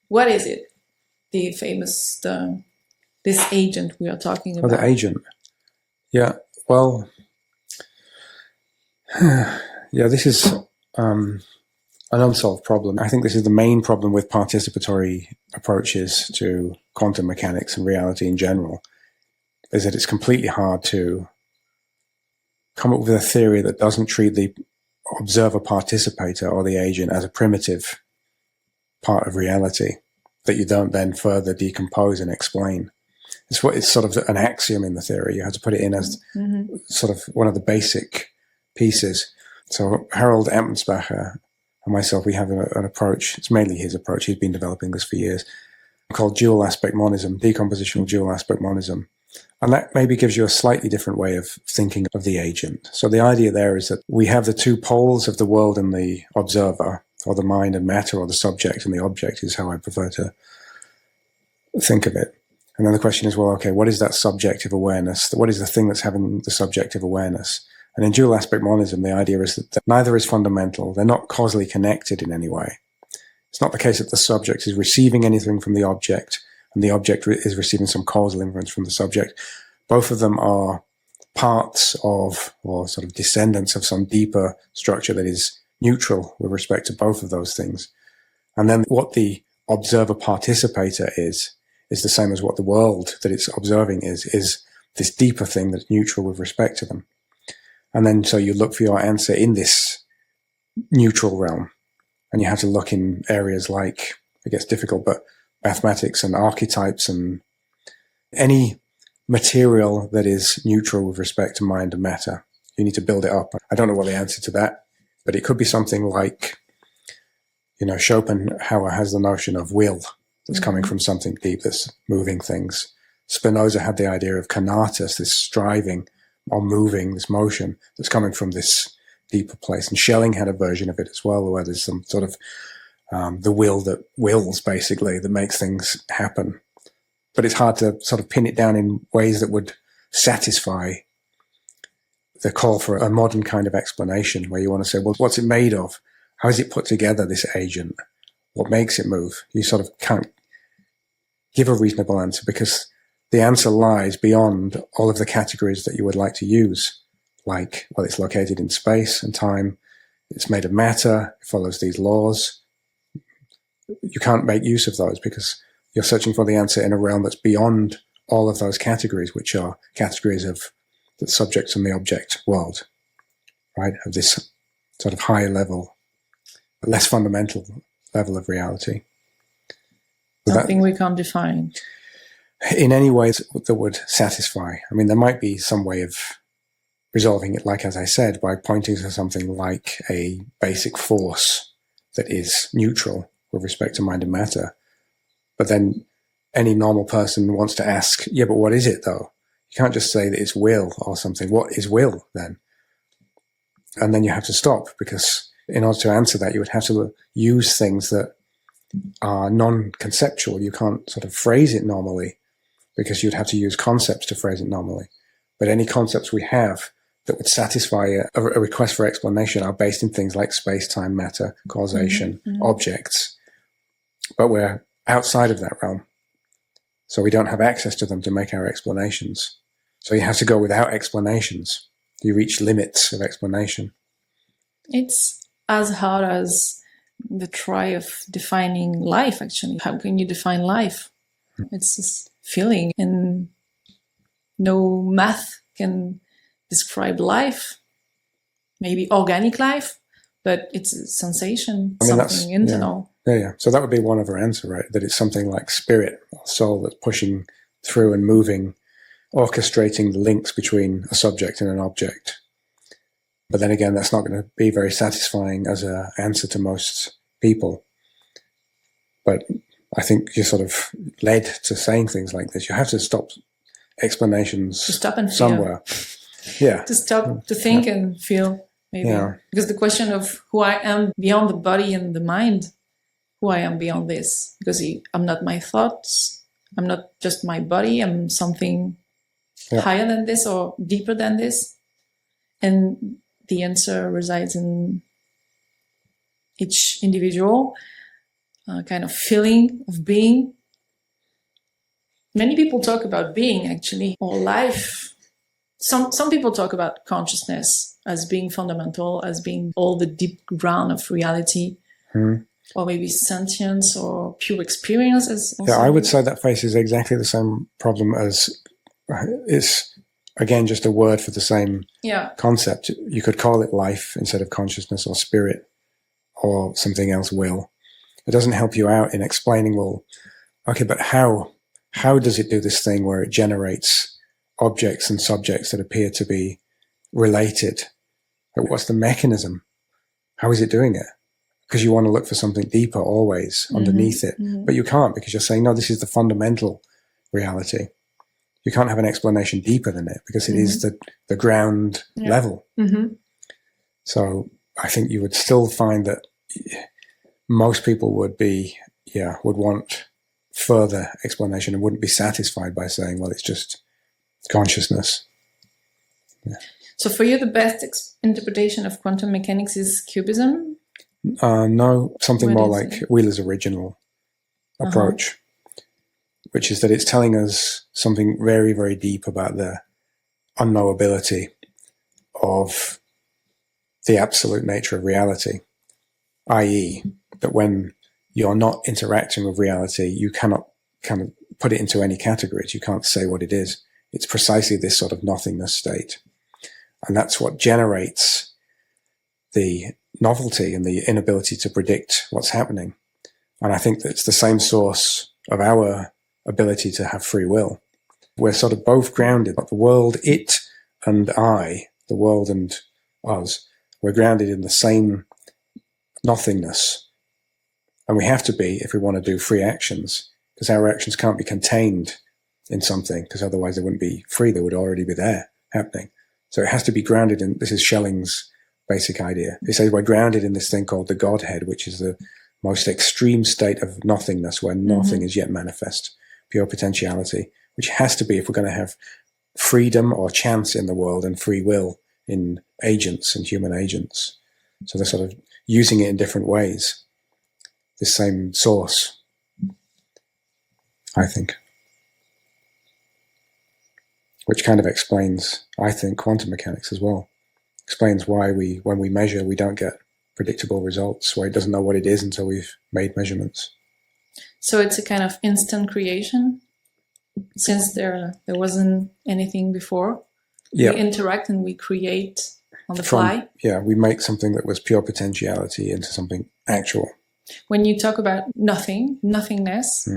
What is it? The famous, this agent we are talking about. Oh, the agent. Yeah, well, this is an unsolved problem. I think this is the main problem with participatory approaches to quantum mechanics and reality in general, is that it's completely hard to come up with a theory that doesn't treat the observer participator or the agent as a primitive part of reality that you don't then further decompose and explain. It's sort of an axiom in the theory. You have to put it in as sort of one of the basic pieces. So Harold Emmensbacher and myself, we have an approach. It's mainly his approach. He's been developing this for years, called dual aspect monism, decompositional dual aspect monism. And that maybe gives you a slightly different way of thinking of the agent. So the idea there is that we have the two poles of the world and the observer, or the mind and matter, or the subject and the object is how I prefer to think of it. And then the question is, well, okay, what is that subjective awareness? What is the thing that's having the subjective awareness? And in dual aspect monism, the idea is that neither is fundamental. They're not causally connected in any way. It's not the case that the subject is receiving anything from the object and the object is receiving some causal inference from the subject. Both of them are parts of, or sort of descendants of, some deeper structure that is neutral with respect to both of those things. And then what the observer participator is the same as what the world that it's observing is this deeper thing that's neutral with respect to them. And then so you look for your answer in this neutral realm. And you have to look in areas like, it gets difficult, but mathematics and archetypes and any material that is neutral with respect to mind and matter. You need to build it up. I don't know what the answer to that, but it could be something like, Schopenhauer has the notion of will that's coming from something deep that's moving things. Spinoza had the idea of conatus, this striving or moving, this motion that's coming from this deeper place. And Schelling had a version of it as well, where there's some sort of the will that wills, basically, that makes things happen. But it's hard to sort of pin it down in ways that would satisfy the call for a modern kind of explanation, where you want to say, well, what's it made of? How is it put together, this agent? What makes it move? You sort of can't give a reasonable answer, because the answer lies beyond all of the categories that you would like to use. Like, well, it's located in space and time. It's made of matter. It follows these laws. You can't make use of those because you're searching for the answer in a realm that's beyond all of those categories, which are categories of the subject and the object world, right? Of this sort of higher level, less fundamental level of reality. Something we can't define. In any way that would satisfy. I mean, there might be some way of resolving it, like, as I said, by pointing to something like a basic force that is neutral with respect to mind and matter. But then any normal person wants to ask, yeah, but what is it though? You can't just say that it's will or something. What is will then? And then you have to stop, because in order to answer that, you would have to use things that are non-conceptual. You can't sort of phrase it normally because you'd have to use concepts to phrase it normally. But any concepts we have that would satisfy a request for explanation are based in things like space, time, matter, causation, objects. But we're outside of that realm. So we don't have access to them to make our explanations. So you have to go without explanations. You reach limits of explanation. It's as hard as the try of defining life, actually. How can you define life? It's this feeling, and no math can describe life. Maybe organic life, but it's a sensation, something internal. Yeah. So that would be one of our answer, right? That it's something like spirit or soul that's pushing through and moving, orchestrating the links between a subject and an object. But then again, that's not going to be very satisfying as an answer to most people. But I think you're sort of led to saying things like this. You have to stop explanations to stop and somewhere. Yeah. To stop, to think and feel, maybe. Yeah. Because the question of who I am beyond the body and the mind, who I am beyond this. Because I'm not my thoughts. I'm not just my body. I'm something higher than this or deeper than this. And the answer resides in each individual kind of feeling of being. Many people talk about being, actually, or life. Some people talk about consciousness as being fundamental, as being all the deep ground of reality, or maybe sentience or pure experience. I would say that faces exactly the same problem as it's, again, just a word for the same concept. You could call it life instead of consciousness or spirit or something else, will. It doesn't help you out in explaining, well, okay, but how does it do this thing where it generates objects and subjects that appear to be related? But what's the mechanism? How is it doing it? Because you want to look for something deeper always underneath it. But you can't, because you're saying, no, this is the fundamental reality. You can't have an explanation deeper than it because it is the ground level. So I think you would still find that most people would want further explanation and wouldn't be satisfied by saying, well, it's just consciousness. Yeah. So for you, the best interpretation of quantum mechanics is cubism? No, something more like Wheeler's original approach, which is that it's telling us something very, very deep about the unknowability of the absolute nature of reality, i.e., that when you're not interacting with reality, you cannot kind of put it into any categories. You can't say what it is. It's precisely this sort of nothingness state. And that's what generates the novelty and the inability to predict what's happening. And I think that's the same source of our ability to have free will. We're sort of both grounded, but the world, it and I, the world and us, we're grounded in the same nothingness. And we have to be if we want to do free actions, because our actions can't be contained in something, because otherwise they wouldn't be free. They would already be there happening. So it has to be grounded in, this is Schelling's basic idea. He says we're grounded in this thing called the Godhead, which is the most extreme state of nothingness where nothing is yet manifest, pure potentiality, which has to be if we're going to have freedom or chance in the world and free will in agents and human agents. So they're sort of using it in different ways. This same source, I think. Which kind of explains, I think, quantum mechanics as well. Explains why when we measure, we don't get predictable results, why it doesn't know what it is until we've made measurements. So it's a kind of instant creation, since there wasn't anything before. We interact and we create on the fly. Yeah, we make something that was pure potentiality into something actual. When you talk about nothingness,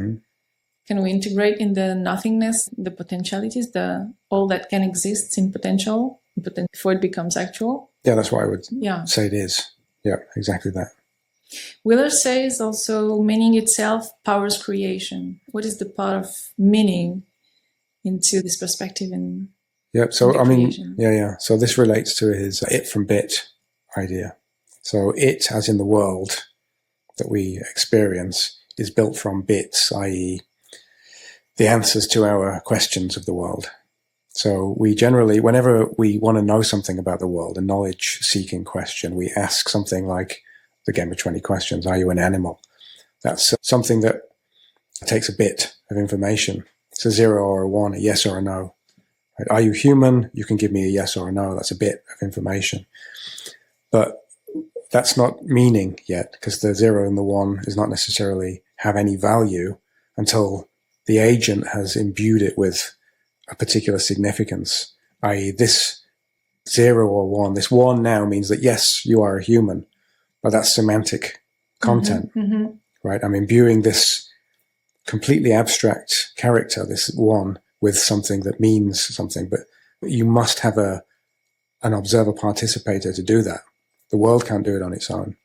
can we integrate in the nothingness the potentialities, all that can exist in potential before it becomes actual? Yeah, that's what I would say it is. Yeah, exactly that. Wheeler says also meaning itself powers creation. What is the part of meaning into this perspective? So this relates to his it from bit idea. So it, as in the world that we experience, is built from bits, i.e. the answers to our questions of the world. So we generally, whenever we want to know something about the world, a knowledge-seeking question, we ask something like the Game of 20 Questions, are you an animal? That's something that takes a bit of information. It's a 0 or a 1, a yes or a no. Right? Are you human? You can give me a yes or a no. That's a bit of information. But that's not meaning yet, because the 0 and the 1 does not necessarily have any value until the agent has imbued it with a particular significance, i.e. this 0 or 1. This 1 now means that, yes, you are a human, but that's semantic content, right? I'm imbuing this completely abstract character, this 1, with something that means something, but you must have an observer participator to do that. The world can't do it on its own.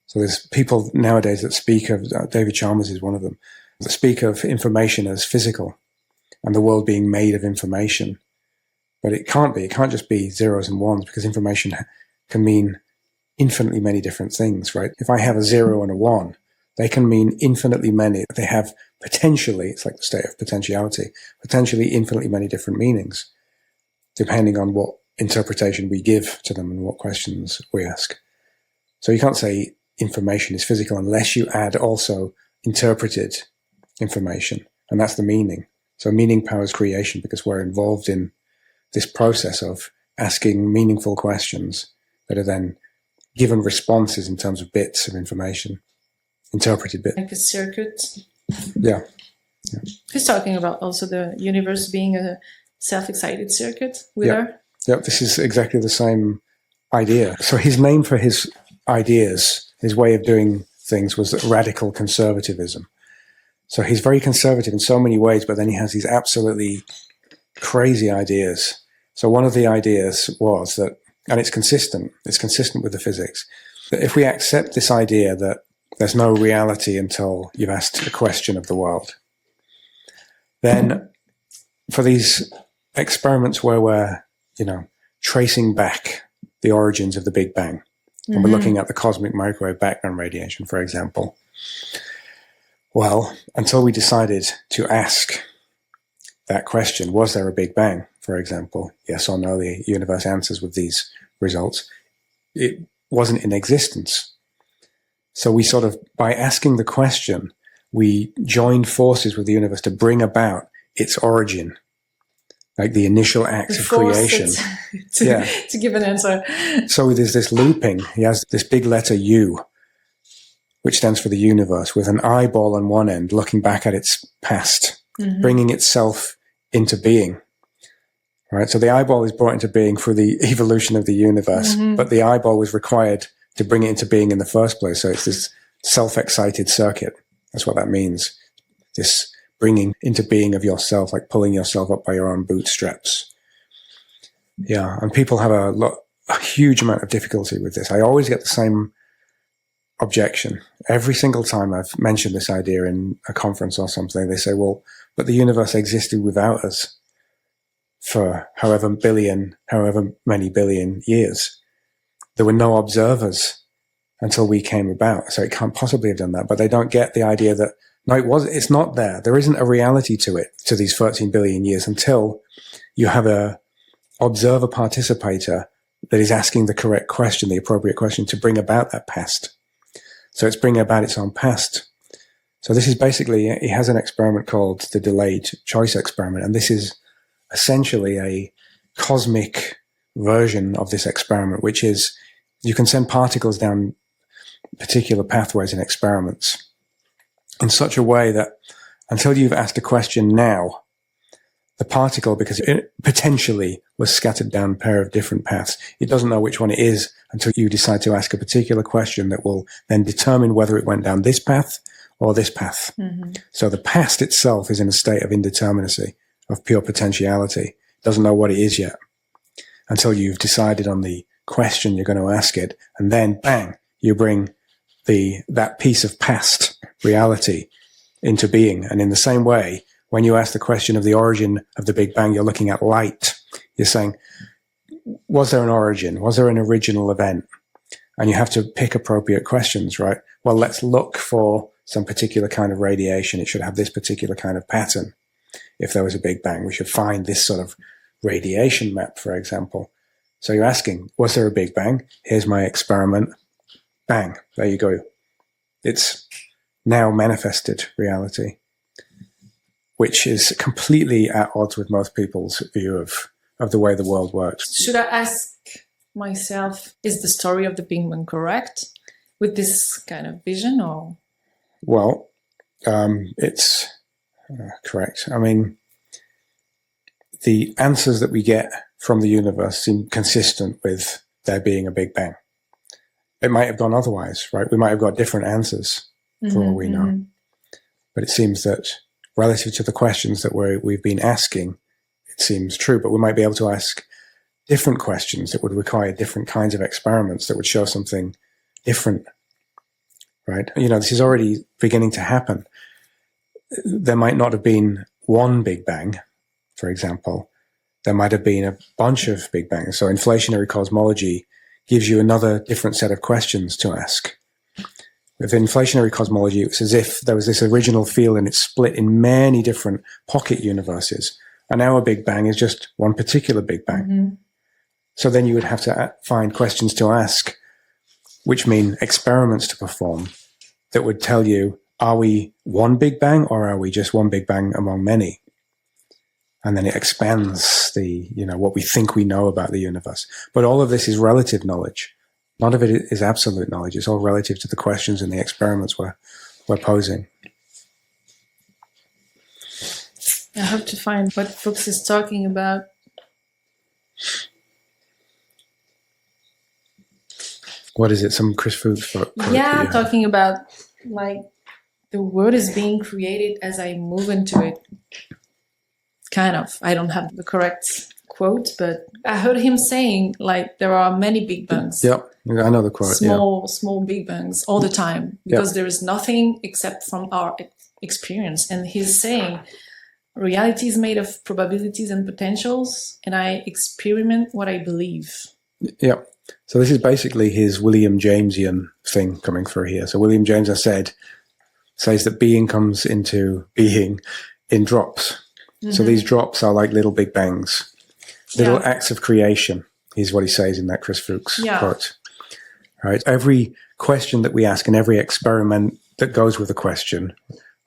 So there's people nowadays that speak of, David Chalmers is one of them, that speak of information as physical and the world being made of information. But it can't be. It can't just be 0s and 1s, because information can mean infinitely many different things, right? If I have a 0 and a 1, they can mean infinitely many. They have potentially, it's like the state of potentiality, potentially infinitely many different meanings, depending on what interpretation we give to them and what questions we ask. So you can't say information is physical unless you add also interpreted information, and that's the meaning. So meaning powers creation, because we're involved in this process of asking meaningful questions that are then given responses in terms of bits of information, interpreted bits. Like a circuit. Yeah. He's talking about also the universe being a self-excited circuit. Yeah, this is exactly the same idea. So his name for his ideas, his way of doing things, was radical conservatism. So he's very conservative in so many ways, but then he has these absolutely crazy ideas. So one of the ideas was that, and it's consistent with the physics, that if we accept this idea that there's no reality until you've asked a question of the world, then for these experiments where we're, tracing back the origins of the Big Bang, and we're looking at the cosmic microwave background radiation, for example, well, until we decided to ask that question, was there a Big Bang, for example, yes or no, the universe answers with these results, it wasn't in existence. So we sort of, by asking the question, we joined forces with the universe to bring about its origin, like the initial acts of creation. To give an answer. So there's this looping. He has this big letter U, which stands for the universe, with an eyeball on one end looking back at its past, bringing itself into being. Right? So the eyeball is brought into being through the evolution of the universe, but the eyeball was required to bring it into being in the first place. So it's this self-excited circuit. That's what that means. This bringing into being of yourself, like pulling yourself up by your own bootstraps. Yeah, and people have a huge amount of difficulty with this. I always get the same objection. Every single time I've mentioned this idea in a conference or something, they say, well, but the universe existed without us for however many billion years. There were no observers until we came about, so it can't possibly have done that. But they don't get the idea that, no, it's not there. There isn't a reality to it, to these 13 billion years, until you have a observer participator that is asking the correct question, the appropriate question, to bring about that past. So it's bringing about its own past. So this is basically, he has an experiment called the delayed choice experiment, and this is essentially a cosmic version of this experiment, which is you can send particles down particular pathways in experiments in such a way that until you've asked a question now, the particle, because it potentially was scattered down a pair of different paths, it doesn't know which one it is until you decide to ask a particular question that will then determine whether it went down this path or this path. So the past itself is in a state of indeterminacy, of pure potentiality. It doesn't know what it is yet until you've decided on the question you're going to ask it, and then bang, you bring that piece of past reality into being. And in the same way, when you ask the question of the origin of the Big Bang, you're looking at light. You're saying, was there an origin? Was there an original event? And you have to pick appropriate questions, right? Well, let's look for some particular kind of radiation. It should have this particular kind of pattern. If there was a Big Bang, we should find this sort of radiation map, for example. So you're asking, was there a Big Bang? Here's my experiment. Bang, there you go. It's now manifested reality, which is completely at odds with most people's view of the way the world works. Should I ask myself, is the story of the Big Bang correct with this kind of vision, or? Well, it's correct. I mean, the answers that we get from the universe seem consistent with there being a Big Bang. It might have gone otherwise, right? We might have got different answers for all we know. But it seems that relative to the questions that we've been asking, it seems true. But we might be able to ask different questions that would require different kinds of experiments that would show something different, right? You know, this is already beginning to happen. There might not have been one Big Bang, for example. There might have been a bunch of Big Bangs. So inflationary cosmology gives you another different set of questions to ask. With inflationary cosmology, it's as if there was this original field and it's split in many different pocket universes. And our Big Bang is just one particular Big Bang. So then you would have to find questions to ask, which mean experiments to perform that would tell you, are we one Big Bang or are we just one Big Bang among many? And then it expands the, you know, what we think we know about the universe. But all of this is relative knowledge. None of it is absolute knowledge. It's all relative to the questions and the experiments we're posing. I have to find what Fuchs is talking about. What is it? Some Chris Fuchs book? Yeah, talking about like the world is being created as I move into it. Kind of. I don't have the correct quote, but I heard him saying like there are many Big Bangs. Yep, I know the quote. Small Big Bangs all the time because there is nothing except from our experience. And he's saying reality is made of probabilities and potentials, and I experiment what I believe. Yeah. So this is basically his William Jamesian thing coming through here. So William James, I says that being comes into being in drops. So these drops are like little Big Bangs, little acts of creation, is what he says in that Chris Fuchs quote. Right? Every question that we ask and every experiment that goes with a question,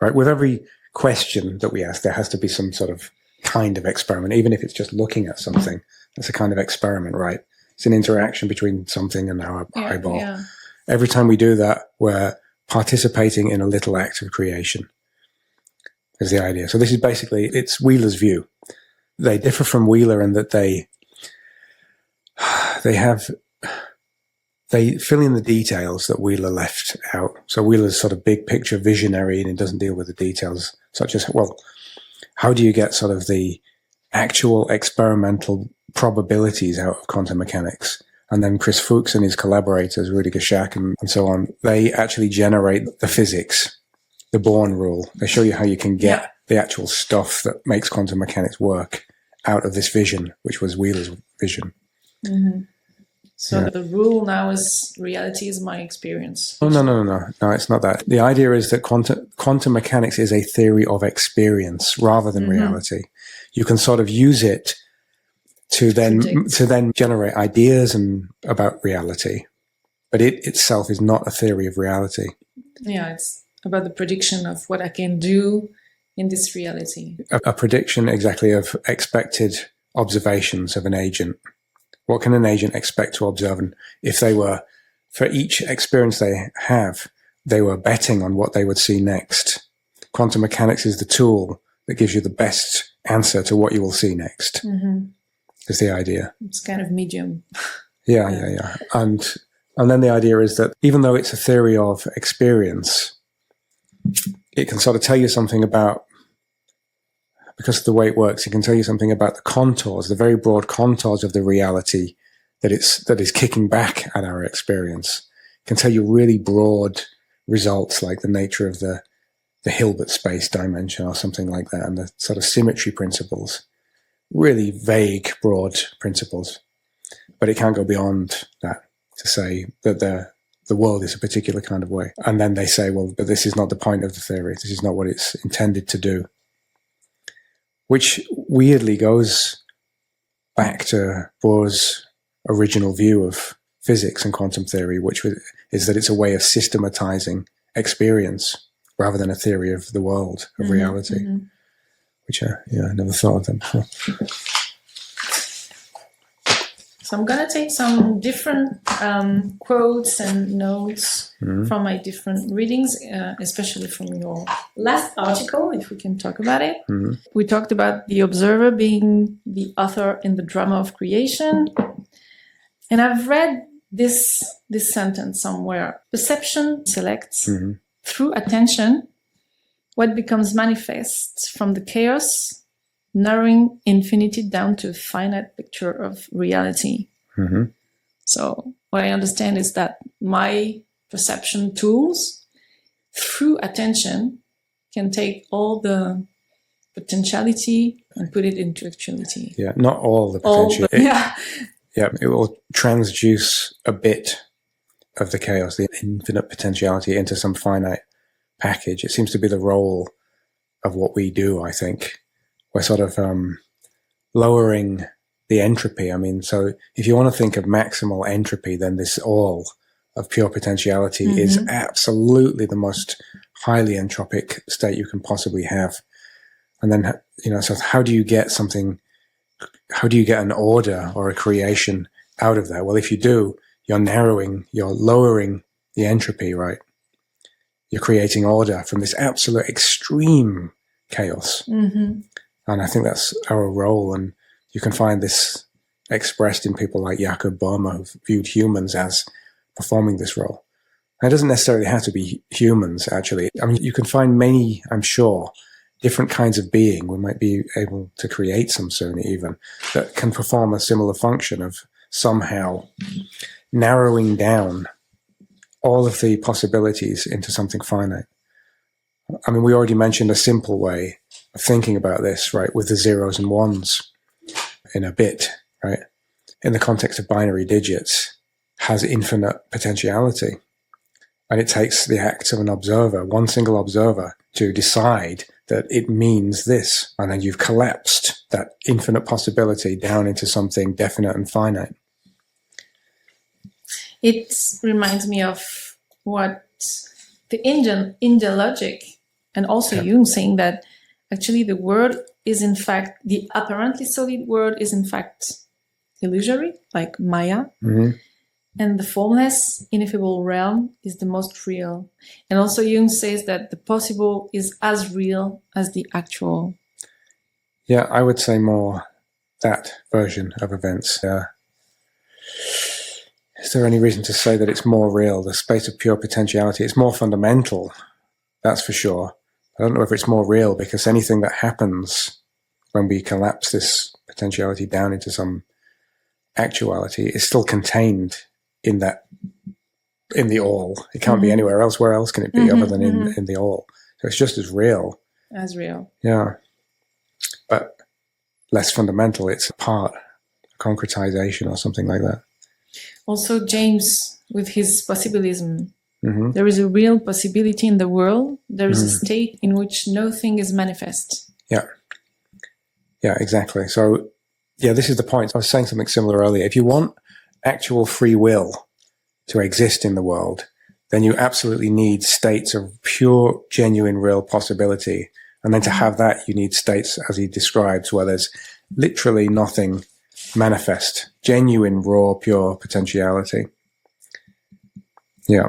right? With every question that we ask, there has to be some sort of kind of experiment, even if it's just looking at something. That's a kind of experiment, right? It's an interaction between something and our eyeball. Yeah. Every time we do that, we're participating in a little act of creation. Is the idea. So this is basically, it's Wheeler's view. They differ from Wheeler in that they fill in the details that Wheeler left out. So Wheeler's sort of big picture visionary and it doesn't deal with the details such as, well, how do you get sort of the actual experimental probabilities out of quantum mechanics? And then Chris Fuchs and his collaborators, Rudiger Schack and so on, they actually generate the physics. The Born rule. They show you how you can get the actual stuff that makes quantum mechanics work out of this vision, which was Wheeler's vision. So the rule now is reality is my experience. Oh, no, it's not that. The idea is that quantum mechanics is a theory of experience rather than reality. You can sort of use it to then generate ideas and about reality, but it itself is not a theory of reality. Yeah, it's about the prediction of what I can do in this reality. A prediction exactly of expected observations of an agent. What can an agent expect to observe? And if they were, for each experience they have, they were betting on what they would see next. Quantum mechanics is the tool that gives you the best answer to what you will see next, is the idea. It's kind of medium. Yeah. And then the idea is that even though it's a theory of experience, it can sort of tell you something about, because of the way it works, it can tell you something about the contours, the very broad contours of the reality that is kicking back at our experience. It can tell you really broad results like the nature of the Hilbert space dimension or something like that, and the sort of symmetry principles. Really vague, broad principles. But it can't go beyond that to say that the the world is a particular kind of way. And then they say, well, but this is not the point of the theory. This is not what it's intended to do. Which weirdly goes back to Bohr's original view of physics and quantum theory, which is that it's a way of systematizing experience rather than a theory of the world, of reality, which I never thought of them before. So I'm going to take some different quotes and notes from my different readings, especially from your last article, if we can talk about it. We talked about the observer being the author in the drama of creation. And I've read this sentence somewhere. Perception selects through attention what becomes manifest from the chaos, narrowing infinity down to a finite picture of reality. So what I understand is that my perception tools, through attention, can take all the potentiality and put it into actuality. Yeah, not all the potential. It will transduce a bit of the chaos, the infinite potentiality, into some finite package. It seems to be the role of what we do, I think. We're sort of lowering the entropy. I mean, so if you want to think of maximal entropy, then this all of pure potentiality is absolutely the most highly entropic state you can possibly have. And then, so how do you get an order or a creation out of that? Well, if you do, you're lowering the entropy, right? You're creating order from this absolute extreme chaos. And I think that's our role. And you can find this expressed in people like Jakob Boehme, who've viewed humans as performing this role. And it doesn't necessarily have to be humans, actually. I mean, you can find many, I'm sure, different kinds of being. We might be able to create some soon even that can perform a similar function of somehow narrowing down all of the possibilities into something finite. I mean, we already mentioned a simple way of thinking about this, right, with the zeros and ones in a bit, right, in the context of binary digits, has infinite potentiality. And it takes the act of an observer, one single observer, to decide that it means this. And then you've collapsed that infinite possibility down into something definite and finite. It reminds me of what the Indian logic, and also Jung saying that actually the world is in fact, the apparently solid world is in fact illusory, like Maya. And the formless, ineffable realm is the most real. And also Jung says that the possible is as real as the actual. Yeah, I would say more that version of events. Is there any reason to say that it's more real, the space of pure potentiality? It's more fundamental, that's for sure. I don't know if it's more real, because anything that happens when we collapse this potentiality down into some actuality is still contained in the all. It can't be anywhere else. Where else can it be other than in the all? So it's just as real. As real. Yeah. But less fundamental. It's a part, a concretization or something like that. Also, James, with his possibilism, there is a real possibility in the world. There is a state in which no thing is manifest. Yeah. Yeah, exactly. So, yeah, this is the point. I was saying something similar earlier. If you want actual free will to exist in the world, then you absolutely need states of pure, genuine, real possibility. And then to have that, you need states, as he describes, where there's literally nothing manifest, genuine, raw, pure potentiality. Yeah.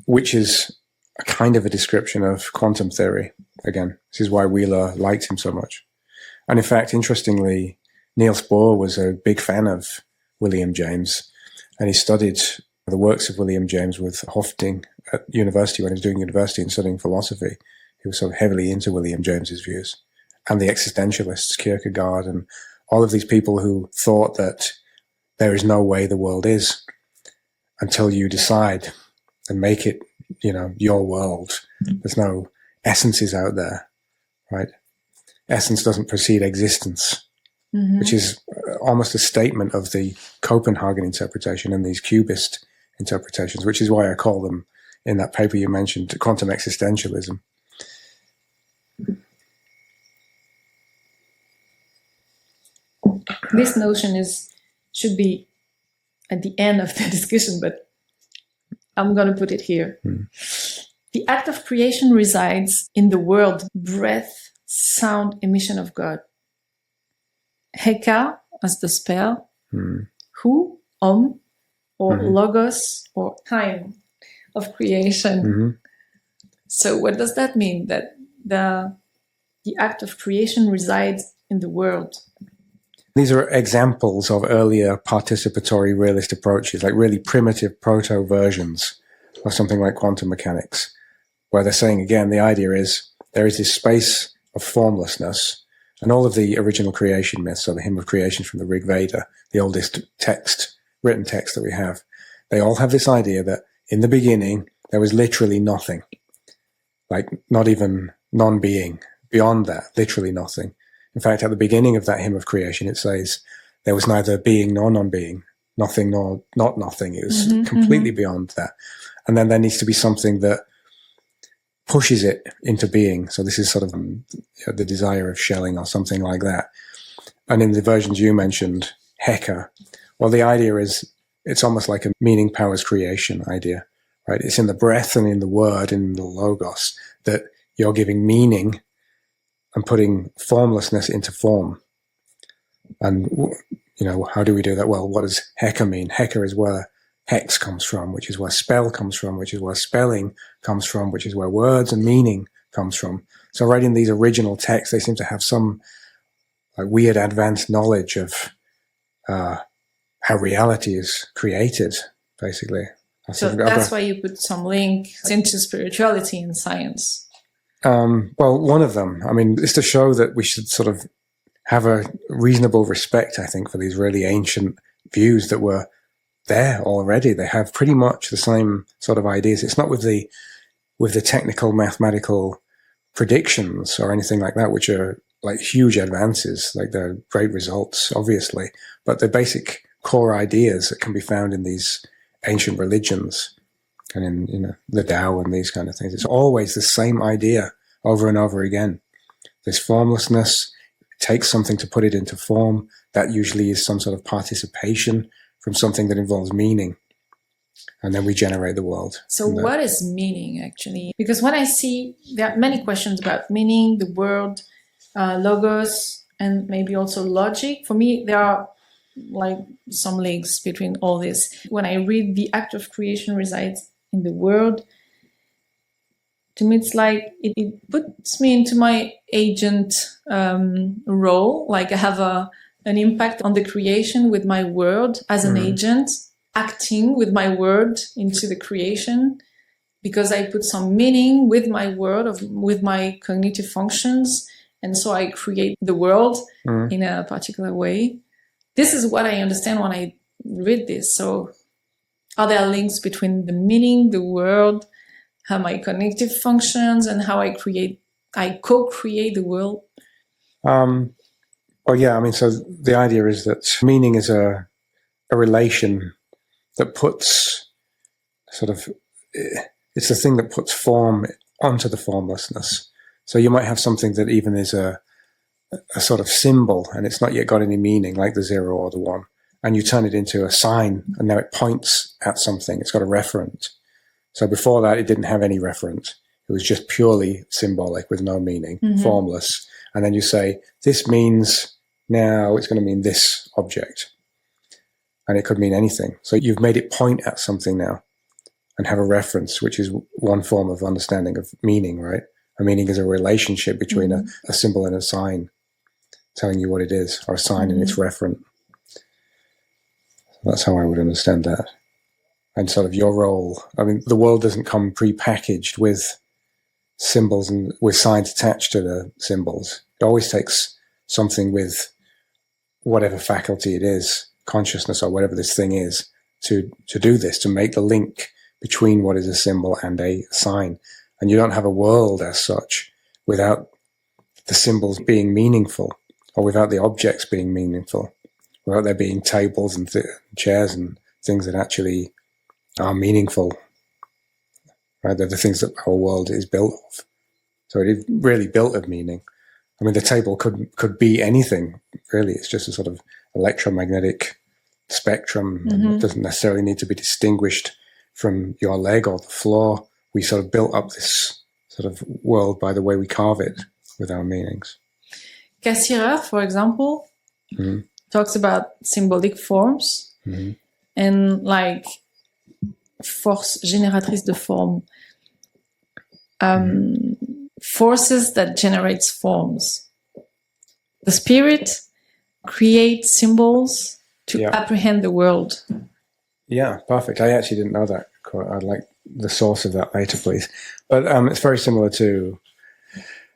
Which is a kind of a description of quantum theory. Again, this is why Wheeler liked him so much. And in fact, interestingly, Niels Bohr was a big fan of William James, and he studied the works of William James with Hofding at university when he was doing university and studying philosophy. He was sort of heavily into William James's views, and the existentialists, Kierkegaard, and all of these people who thought that there is no way the world is until you decide and make it, your world. There's no essences out there, right? Essence doesn't precede existence. which is almost a statement of the Copenhagen interpretation and these cubist interpretations, which is why I call them, in that paper you mentioned, quantum existentialism. This notion should be at the end of the discussion, but I'm going to put it here. The act of creation resides in the world, breath, sound, emission of God. Heka as the spell, Hu, Om, or Logos, or time of creation. So what does that mean? That the act of creation resides in the world? These are examples of earlier participatory realist approaches, like really primitive proto-versions of something like quantum mechanics, where they're saying, again, the idea is there is this space of formlessness, and all of the original creation myths, so the hymn of creation from the Rig Veda, the oldest written text that we have, they all have this idea that in the beginning, there was literally nothing, like not even non-being. Beyond that, literally nothing. In fact, at the beginning of that hymn of creation, it says there was neither being nor non-being, nothing nor not nothing. It was completely beyond that. And then there needs to be something that pushes it into being. So this is sort of the desire of shelling or something like that. And in the versions you mentioned, Heka, well, the idea is it's almost like a meaning powers creation idea, right? It's in the breath and in the word and in the logos that you're giving meaning and putting formlessness into form. And, how do we do that? Well, what does Heka mean? Heka is where hex comes from, which is where spell comes from, which is where spelling comes from, which is where words and meaning comes from. So right in these original texts, they seem to have some weird advanced knowledge of how reality is created, basically. So that's why you put some link into spirituality and science. Well, one of them, is to show that we should sort of have a reasonable respect, I think, for these really ancient views that were there already. They have pretty much the same sort of ideas. It's not with the technical mathematical predictions or anything like that, which are like huge advances, like they're great results, obviously, but the basic core ideas that can be found in these ancient religions and in the Tao and these kind of things. It's always the same idea over and over again. This formlessness takes something to put it into form. That usually is some sort of participation from something that involves meaning. And then we generate the world. So what is meaning, actually? Because when I see, there are many questions about meaning, the world, logos, and maybe also logic. For me, there are like some links between all this. When I read the act of creation resides in the world, to me it's like it puts me into my agent role. Like I have an impact on the creation with my word as an agent, acting with my word into the creation, because I put some meaning with my word, with my cognitive functions, and so I create the world in a particular way. This is what I understand when I read this. So are there links between the meaning, the world, how my cognitive functions, and how I co-create the world? Well, yeah, so the idea is that meaning is a relation that puts it's the thing that puts form onto the formlessness. So you might have something that even is a sort of symbol and it's not yet got any meaning, like the 0 or the 1, and you turn it into a sign and now it points at something. It's got a referent. So before that, it didn't have any referent. It was just purely symbolic with no meaning, formless. And then you say, this means now it's going to mean this object. And it could mean anything. So you've made it point at something now and have a reference, which is one form of understanding of meaning, right? A meaning is a relationship between a symbol and a sign, telling you what it is, or a sign and its referent. That's how I would understand that. And sort of your role. The world doesn't come pre-packaged with symbols and with signs attached to the symbols. It always takes something with whatever faculty it is, consciousness or whatever this thing is, to do this, to make the link between what is a symbol and a sign. And you don't have a world as such without the symbols being meaningful or without the objects being meaningful, without there being tables and chairs and things that actually are meaningful, right? They're the things that the whole world is built of. So it is really built of meaning. I mean, the table could be anything, really. It's just a sort of electromagnetic spectrum, and it doesn't necessarily need to be distinguished from your leg or the floor. We sort of built up this sort of world by the way we carve it with our meanings. Cassirer, for example, talks about symbolic forms and like force génératrice de forme. Forces that generates forms. The spirit creates symbols to apprehend the world. Yeah, perfect. I actually didn't know that. I'd like the source of that later, please. But it's very similar to,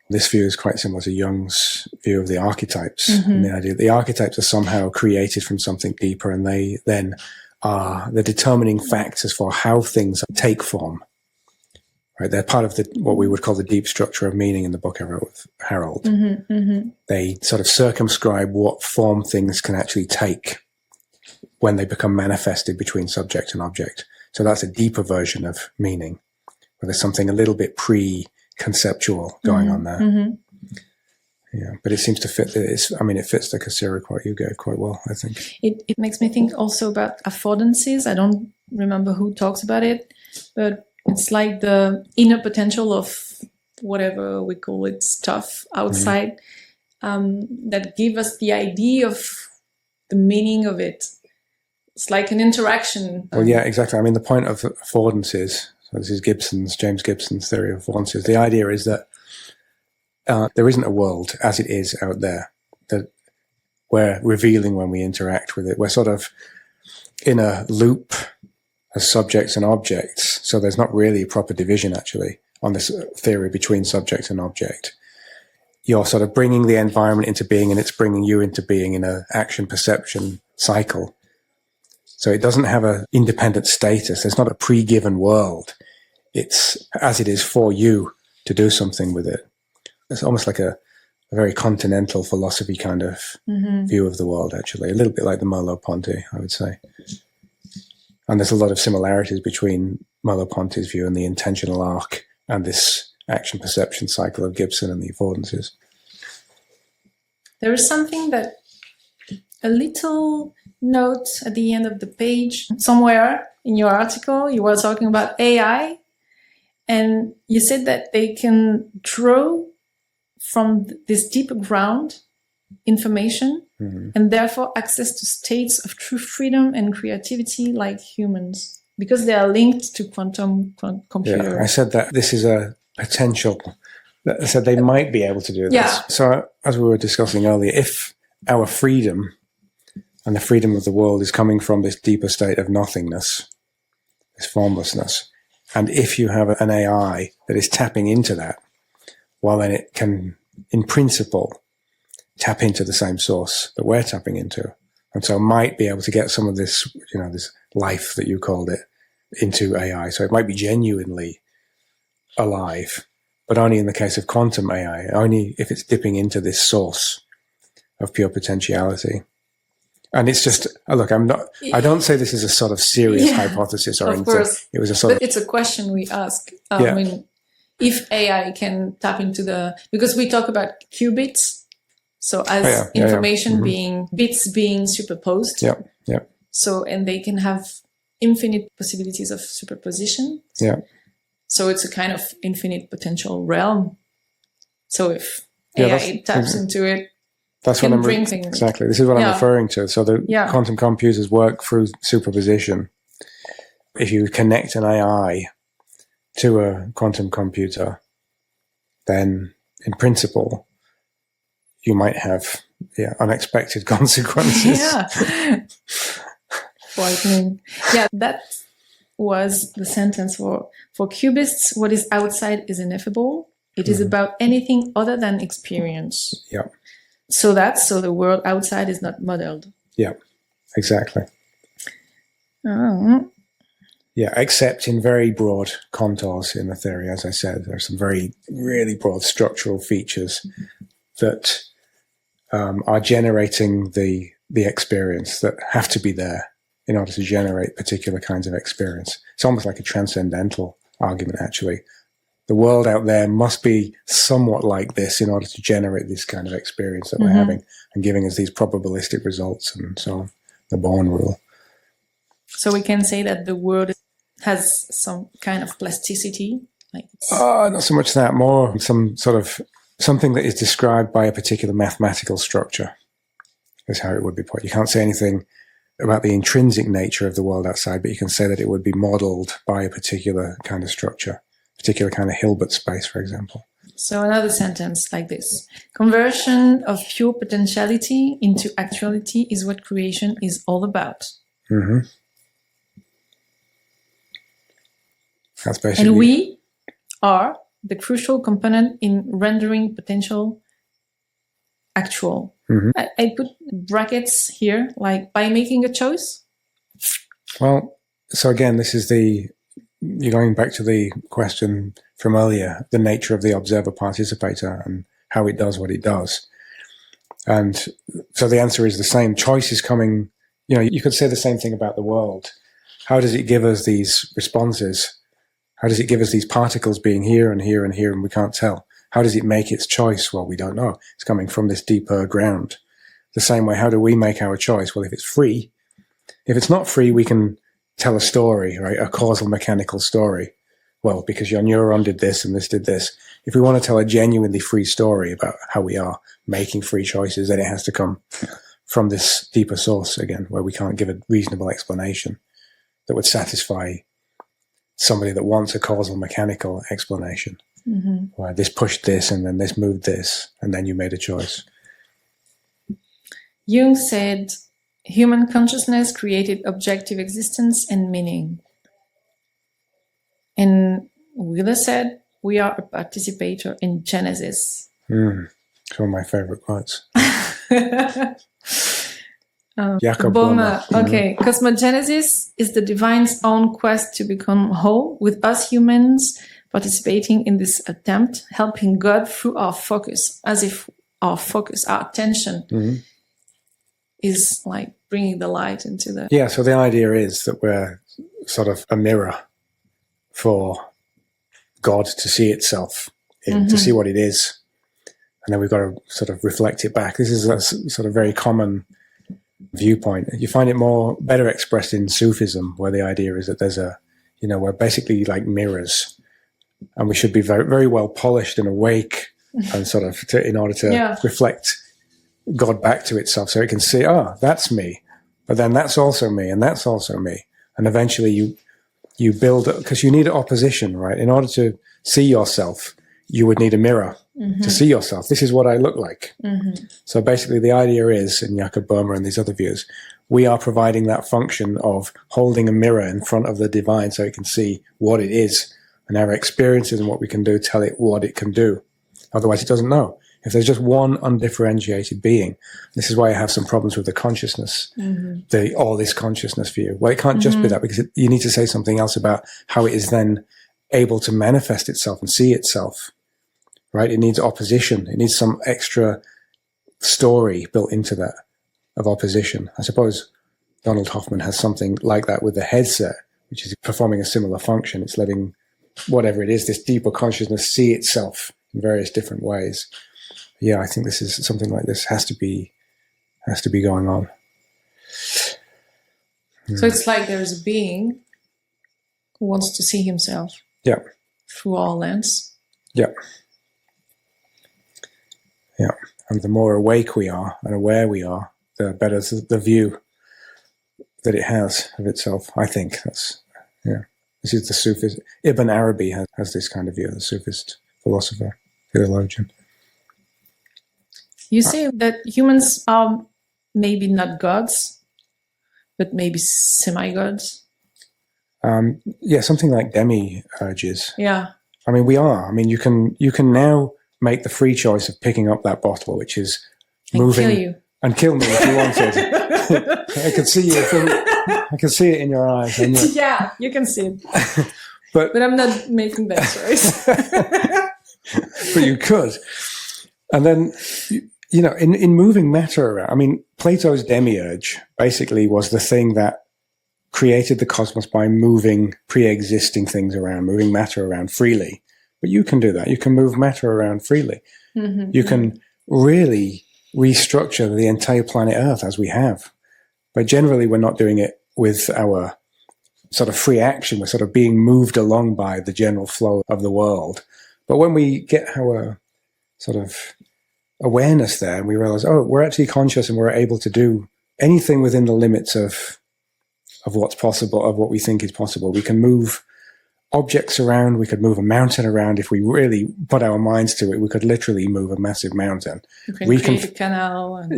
this view is quite similar to Jung's view of the archetypes. And the idea that the archetypes are somehow created from something deeper, and they then are the determining factors for how things take form. Right? They're part of what we would call the deep structure of meaning in the book I wrote with Harold. They sort of circumscribe what form things can actually take when they become manifested between subject and object. So that's a deeper version of meaning, where there's something a little bit pre-conceptual going on there. Yeah, but it seems to fit. It fits the Cassirer quote you gave quite well, I think. It makes me think also about affordances. I don't remember who talks about it, but it's like the inner potential of whatever we call it stuff outside that give us the idea of the meaning of it. It's like an interaction. Well, yeah, exactly. I mean, the point of affordances, so this is James Gibson's theory of affordances. The idea is that there isn't a world as it is out there that we're revealing when we interact with it. We're sort of in a loop as subjects and objects. So there's not really a proper division, actually, on this theory between subject and object. You're sort of bringing the environment into being, and it's bringing you into being in an action-perception cycle. So it doesn't have an independent status. There's not a pre-given world. It's as it is for you to do something with it. It's almost like a very continental philosophy kind of view of the world, actually. A little bit like the Merleau-Ponty, I would say. And there's a lot of similarities between Merleau-Ponty's view and the intentional arc and this action-perception cycle of Gibson and the affordances. There is something that a little note at the end of the page. Somewhere in your article, you were talking about AI, and you said that they can draw from this deeper ground information and therefore access to states of true freedom and creativity like humans, because they are linked to quantum computers. Yeah, I said that this is a potential. I said they might be able to do this. Yeah. So as we were discussing earlier, if our freedom and the freedom of the world is coming from this deeper state of nothingness, this formlessness, and if you have an AI that is tapping into that, well, then it can, in principle, tap into the same source that we're tapping into. And so might be able to get some of this, this life that you called it into AI. So it might be genuinely alive, but only in the case of quantum AI, only if it's dipping into this source of pure potentiality. And it's just, look, I don't say this is a sort of serious hypothesis or anything. Course. It was a sort but it's a question we ask. If AI can tap into because we talk about qubits. So as information being, bits being superposed. Yeah. So, and they can have infinite possibilities of superposition. Yeah. So it's a kind of infinite potential realm. So if AI taps into it, that's what I'm exactly. This is what I'm referring to. So the quantum computers work through superposition. If you connect an AI to a quantum computer, then in principle, you might have unexpected consequences. Frightening. Yeah, that was the sentence for cubists. What is outside is ineffable. It is about anything other than experience. Yeah. So the world outside is not modeled. Yeah, exactly. Oh. Yeah, except in very broad contours in the theory, as I said. There are some really broad structural features that are generating the experience, that have to be there in order to generate particular kinds of experience. It's almost like a transcendental argument, actually. The world out there must be somewhat like this in order to generate this kind of experience that we're having and giving us these probabilistic results and so on, the Born rule. So we can say that the world has some kind of plasticity? Like Not so much that, more some sort of something that is described by a particular mathematical structure is how it would be put. You can't say anything about the intrinsic nature of the world outside, but you can say that it would be modeled by a particular kind of structure, particular kind of Hilbert space, for example. So another sentence like this. Conversion of pure potentiality into actuality is what creation is all about. Mm-hmm. That's basically... And we are the crucial component in rendering potential actual. Mm-hmm. I put brackets here, like by making a choice. Well, so again, this is you're going back to the question from earlier, the nature of the observer-participator and how it does what it does. And so the answer is the same. Choice is coming, you could say the same thing about the world. How does it give us these responses? How does it give us these particles being here and here and here and we can't tell? How does it make its choice? Well, we don't know. It's coming from this deeper ground. The same way, how do we make our choice? Well, if it's free, if it's not free, we can tell a story, right? A causal mechanical story. Well, because your neuron did this and this did this. If we want to tell a genuinely free story about how we are making free choices, then it has to come from this deeper source again, where we can't give a reasonable explanation that would satisfy somebody that wants a causal mechanical explanation. Mm-hmm. Where this pushed this and then this moved this and then you made a choice. Jung said, human consciousness created objective existence and meaning. And Wheeler said, we are a participator in Genesis. Some of my favorite quotes. Jakob Boehme. Okay. Cosmogenesis is the divine's own quest to become whole, with us humans participating in this attempt, helping God through our focus, as if our focus, our attention is like bringing the light into the... Yeah, so the idea is that we're sort of a mirror for God to see itself, to see what it is. And then we've got to sort of reflect it back. This is a sort of very common viewpoint. You find it better expressed in Sufism, where the idea is that there's we're basically like mirrors. And we should be very, very well polished and awake and sort of in order to reflect God back to itself so it can see, that's me. But then that's also me and that's also me. And eventually you build, because you need opposition, right? In order to see yourself, you would need a mirror to see yourself. This is what I look like. Mm-hmm. So basically the idea is, in Jakob Boehme and these other views, we are providing that function of holding a mirror in front of the divine so it can see what it is. And our experiences and what we can do tell it what it can do. Otherwise, it doesn't know. If there's just one undifferentiated being, this is why I have some problems with the consciousness, all this consciousness view. Well, it can't just be that, because you need to say something else about how it is then able to manifest itself and see itself, right? It needs opposition. It needs some extra story built into that of opposition. I suppose Donald Hoffman has something like that with the headset, which is performing a similar function. It's letting whatever it is, this deeper consciousness, see itself in various different ways. Yeah, I think this is something like this has to be going on. So it's like there's a being who wants to see himself. Yeah. Through our lens. Yeah. Yeah. And the more awake we are and aware we are, the better the view that it has of itself. I think that's, this is the Sufist. Ibn Arabi has this kind of view, the Sufist philosopher, theologian. You say that humans are maybe not gods, but maybe semi-gods? Something like demiurges. Yeah. I mean, we are. I mean, you can now make the free choice of picking up that bottle, which is moving and kill me if you wanted. I can see you. I can see it in your eyes. Yeah, you can see it. but I'm not making that choice. But you could. And then, in moving matter around, I mean, Plato's demiurge basically was the thing that created the cosmos by moving pre-existing things around, moving matter around freely. But you can do that. You can move matter around freely. Mm-hmm. You can really restructure the entire planet Earth as we have. But generally, we're not doing it with our sort of free action. We're sort of being moved along by the general flow of the world. But when we get our sort of awareness there and we realize, oh, we're actually conscious and we're able to do anything within the limits of what's possible, of what we think is possible. We can move objects around. We could move a mountain around if we really put our minds to it. We could literally move a massive mountain. You can create a canal. And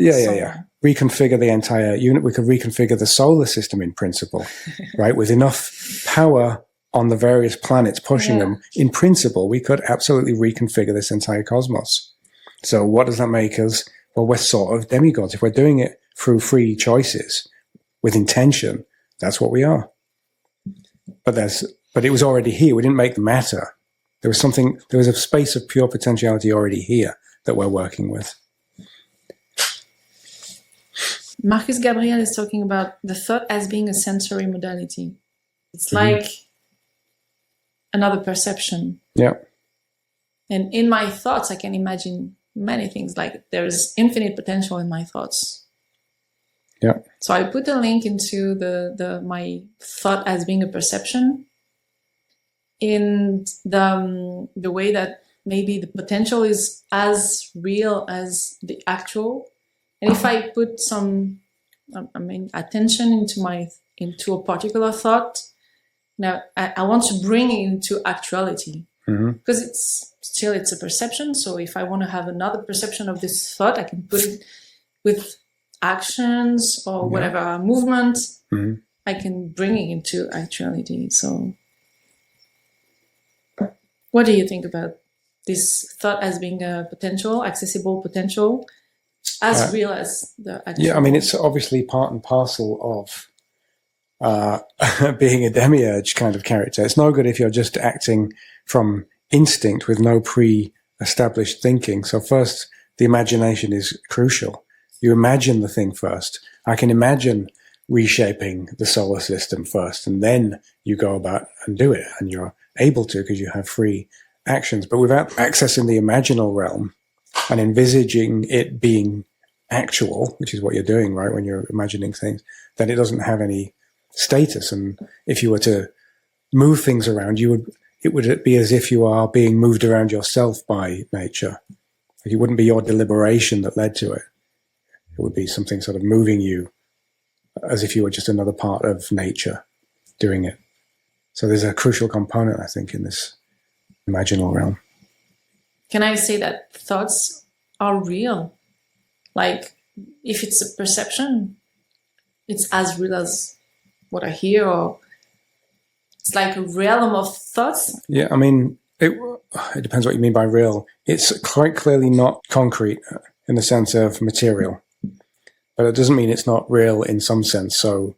reconfigure the entire unit. We could reconfigure the solar system in principle, right? With enough power on the various planets pushing them, in principle, we could absolutely reconfigure this entire cosmos. So what does that make us? Well, we're sort of demigods. If we're doing it through free choices with intention, that's what we are. But it was already here. We didn't make the matter. There was a space of pure potentiality already here that we're working with. Marcus Gabriel is talking about the thought as being a sensory modality. It's like another perception. Yeah. And in my thoughts, I can imagine many things. Like there's infinite potential in my thoughts. Yeah. So I put a link into my thought as being a perception in the way that maybe the potential is as real as the actual. And if I put some, attention into a particular thought, now I want to bring it into actuality because it's a perception. So if I want to have another perception of this thought, I can put it with actions or whatever movement. I can bring it into actuality. So what do you think about this thought as being a potential, accessible potential, as real as the actual? Yeah, I mean, it's obviously part and parcel of being a demiurge kind of character. It's no good if you're just acting from instinct with no pre-established thinking. So first, the imagination is crucial. You imagine the thing first. I can imagine reshaping the solar system first, and then you go about and do it, and you're able to because you have free actions. But without accessing the imaginal realm and envisaging it being actual, which is what you're doing, right, when you're imagining things, then it doesn't have any status. And if you were to move things around, it would be as if you are being moved around yourself by nature. It wouldn't be your deliberation that led to it. It would be something sort of moving you as if you were just another part of nature doing it. So there's a crucial component, I think, in this imaginal realm. Can I say that thoughts are real? Like, if it's a perception, it's as real as what I hear, or it's like a realm of thoughts? Yeah, I mean, it depends what you mean by real. It's quite clearly not concrete in the sense of material, but it doesn't mean it's not real in some sense. So,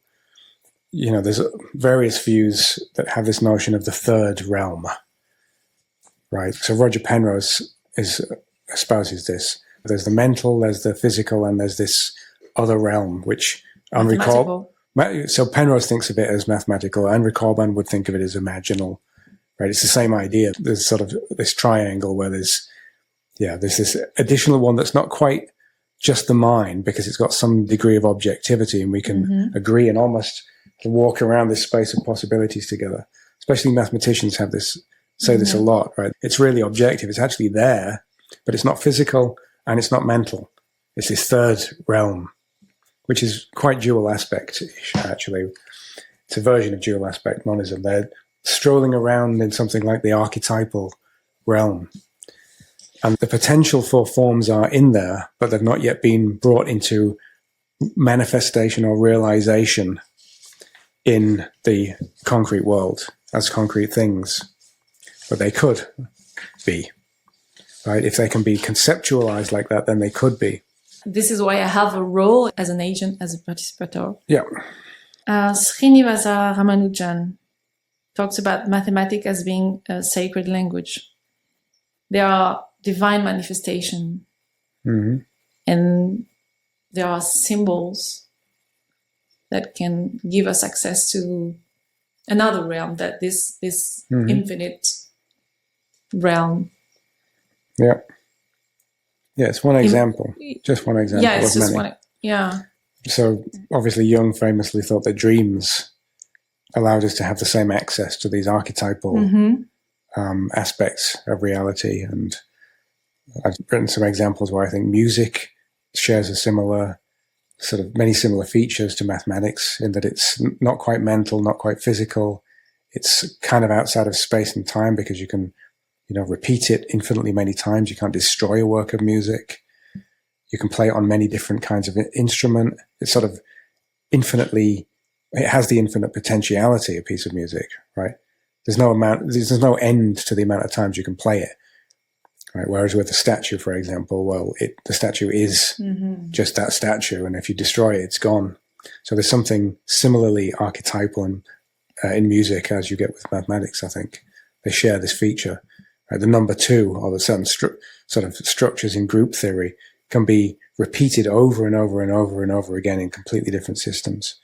there's various views that have this notion of the third realm, right? So Roger Penrose espouses this. There's the mental, there's the physical, and there's this other realm, which so Penrose thinks of it as mathematical, and Corban would think of it as imaginal, right? It's the same idea. There's sort of this triangle where there's this additional one that's not quite just the mind, because it's got some degree of objectivity, and we can agree and almost walk around this space of possibilities together. Especially mathematicians have this, say this a lot, right? It's really objective. It's actually there, but it's not physical and it's not mental. It's this third realm, which is quite dual aspect, actually. It's a version of dual aspect monism. They're strolling around in something like the archetypal realm. And the potential for forms are in there, but they've not yet been brought into manifestation or realization in the concrete world as concrete things. But they could be, right? If they can be conceptualized like that, then they could be. This is why I have a role as an agent, as a participator. Yeah. Srinivasa Ramanujan talks about mathematics as being a sacred language. They are divine manifestation. And there are symbols that can give us access to another realm, that this infinite realm. Yeah. Yeah, it's one example. Just one example. Yeah, it's just many. one. Yeah. So obviously Jung famously thought that dreams allowed us to have the same access to these archetypal aspects of reality. And I've written some examples where I think music shares a similar many similar features to mathematics, in that it's not quite mental, not quite physical. It's kind of outside of space and time, because you can, repeat it infinitely many times. You can't destroy a work of music. You can play it on many different kinds of instrument. It's sort of it has the infinite potentiality, a piece of music, right? There's no end to the amount of times you can play it, right? Whereas with a statue, for example, well, the statue is just that statue, and if you destroy it, it's gone. So there's something similarly archetypal in music as you get with mathematics, I think. They share this feature. Right? The number 2, or the certain sort of structures in group theory, can be repeated over and over and over and over again in completely different systems.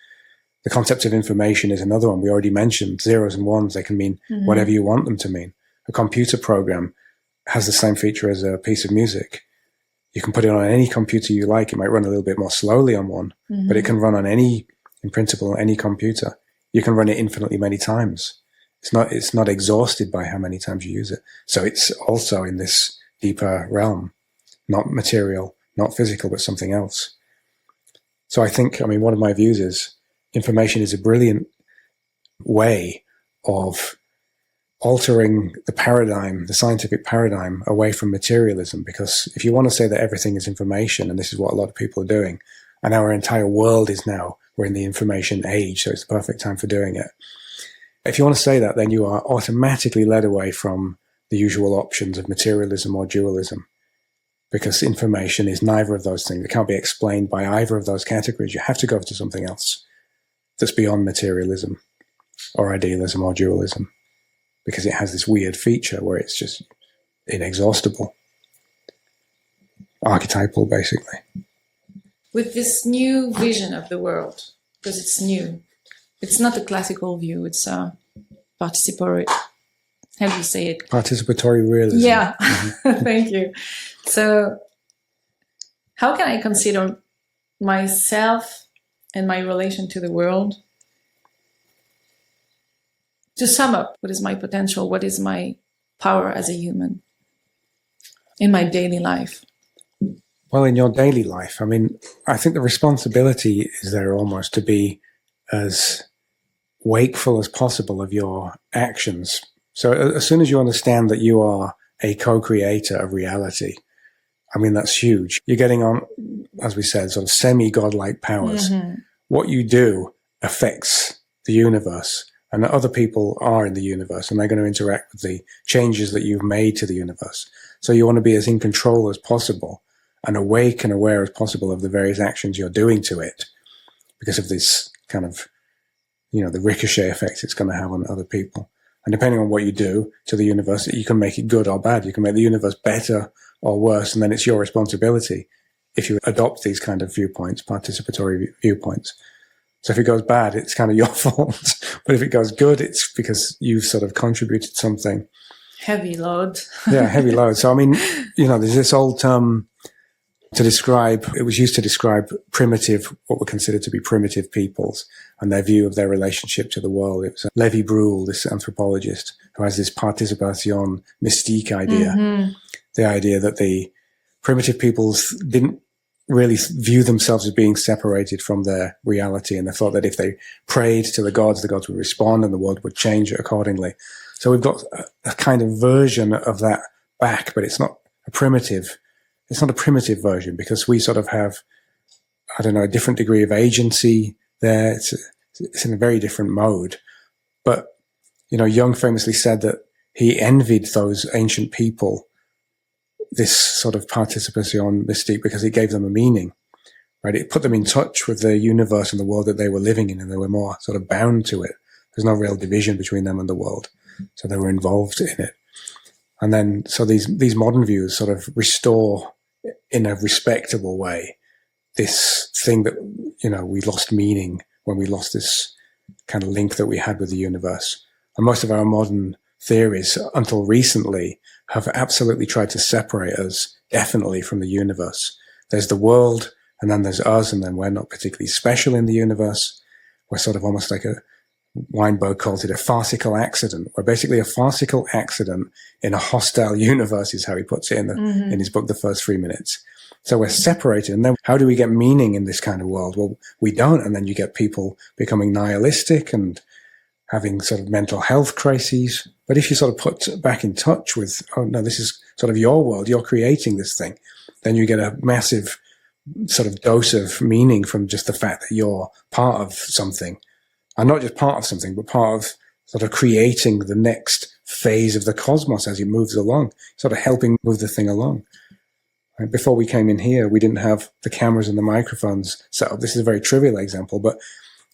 The concept of information is another one. We already mentioned zeros and ones. They can mean whatever you want them to mean. A computer program has the same feature as a piece of music. You can put it on any computer you like. It might run a little bit more slowly on one, but it can run on in principle, any computer. You can run it infinitely many times. It's not exhausted by how many times you use it. So it's also in this deeper realm, not material, not physical, but something else. So I think, one of my views is information is a brilliant way of altering the paradigm, the scientific paradigm, away from materialism. Because if you want to say that everything is information, and this is what a lot of people are doing, and our entire world is now, we're in the information age, so it's the perfect time for doing it. If you want to say that, then you are automatically led away from the usual options of materialism or dualism, because information is neither of those things. It can't be explained by either of those categories. You have to go to something else that's beyond materialism or idealism or dualism, because it has this weird feature where it's just inexhaustible, archetypal, basically. With this new vision of the world, because it's new, it's not a classical view, it's a participatory. How do you say it? Participatory realism. Yeah, thank you. So how can I consider myself and my relation to the world? To sum up, what is my potential? What is my power as a human in my daily life? Well, in your daily life, I think the responsibility is there almost to be as wakeful as possible of your actions. So as soon as you understand that you are a co-creator of reality, that's huge. You're getting on, as we said, sort of semi-godlike powers. What you do affects the universe, and other people are in the universe, and they're going to interact with the changes that you've made to the universe. So you want to be as in control as possible, and awake and aware as possible of the various actions you're doing to it, because of this kind of, the ricochet effect it's going to have on other people. And depending on what you do to the universe, you can make it good or bad. You can make the universe better or worse, and then it's your responsibility if you adopt these kind of viewpoints, participatory viewpoints. So if it goes bad, it's kind of your fault. But if it goes good, it's because you've sort of contributed something. Heavy load. Yeah, heavy load. So, there's this old term it was used to describe what were considered to be primitive peoples and their view of their relationship to the world. It was Levi Bruhl, this anthropologist, who has this participation mystique idea. The idea that the primitive peoples didn't really view themselves as being separated from their reality, and they thought that if they prayed to the gods would respond and the world would change accordingly. So we've got a kind of version of that back, but it's not a primitive version, because we sort of have, a different degree of agency there. It's in a very different mode. But, Jung famously said that he envied those ancient people, this sort of participation mystique, because it gave them a meaning, right? It put them in touch with the universe and the world that they were living in, and they were more sort of bound to it. There's no real division between them and the world. So they were involved in it. And then, so these modern views sort of restore in a respectable way, this thing that, we lost meaning when we lost this kind of link that we had with the universe. And most of our modern theories, until recently, have absolutely tried to separate us definitely from the universe. There's the world, and then there's us, and then we're not particularly special in the universe. We're sort of almost like Weinberg calls it a farcical accident. We're basically a farcical accident in a hostile universe, is how he puts it in his book, The First 3 Minutes. So we're separated. And then how do we get meaning in this kind of world? Well, we don't. And then you get people becoming nihilistic and having sort of mental health crises. But if you sort of put back in touch with, oh no, this is sort of your world, you're creating this thing, then you get a massive sort of dose of meaning from just the fact that you're part of something. And not just part of something, but part of sort of creating the next phase of the cosmos as it moves along, sort of helping move the thing along. Right? Before we came in here, we didn't have the cameras and the microphones set up. This is a very trivial example, but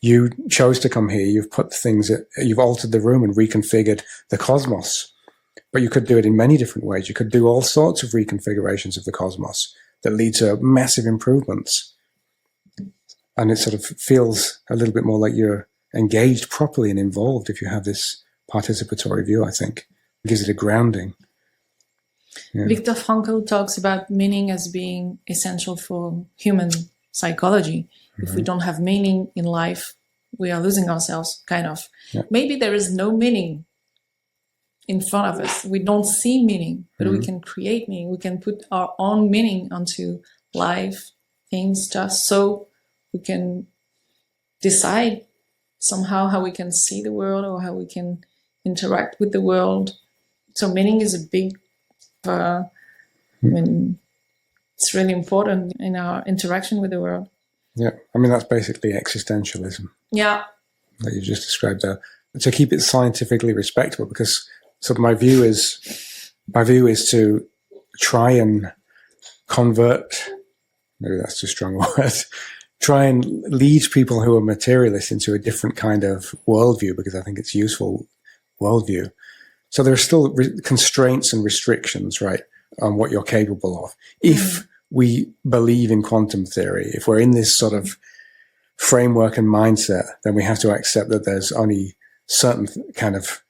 you chose to come here. You've put things, you've altered the room and reconfigured the cosmos. But you could do it in many different ways. You could do all sorts of reconfigurations of the cosmos that lead to massive improvements. And it sort of feels a little bit more like you're engaged properly and involved if you have this participatory view, I think. It gives it a grounding. Yeah. Viktor Frankl talks about meaning as being essential for human psychology. If we don't have meaning in life, we are losing ourselves, kind of. Yeah. Maybe there is no meaning in front of us. We don't see meaning, but we can create meaning. We can put our own meaning onto life, things, stuff, so we can decide somehow how we can see the world or how we can interact with the world. So meaning is a big, it's really important in our interaction with the world. Yeah, I mean, that's basically existentialism. Yeah. That you just described there. To keep it scientifically respectable, because sort of my view is to try and convert, maybe that's too strong a word, try and lead people who are materialists into a different kind of worldview, because I think it's useful worldview. So there are still constraints and restrictions, right, on what you're capable of. If we believe in quantum theory, if we're in this sort of framework and mindset, then we have to accept that there's only certain kind of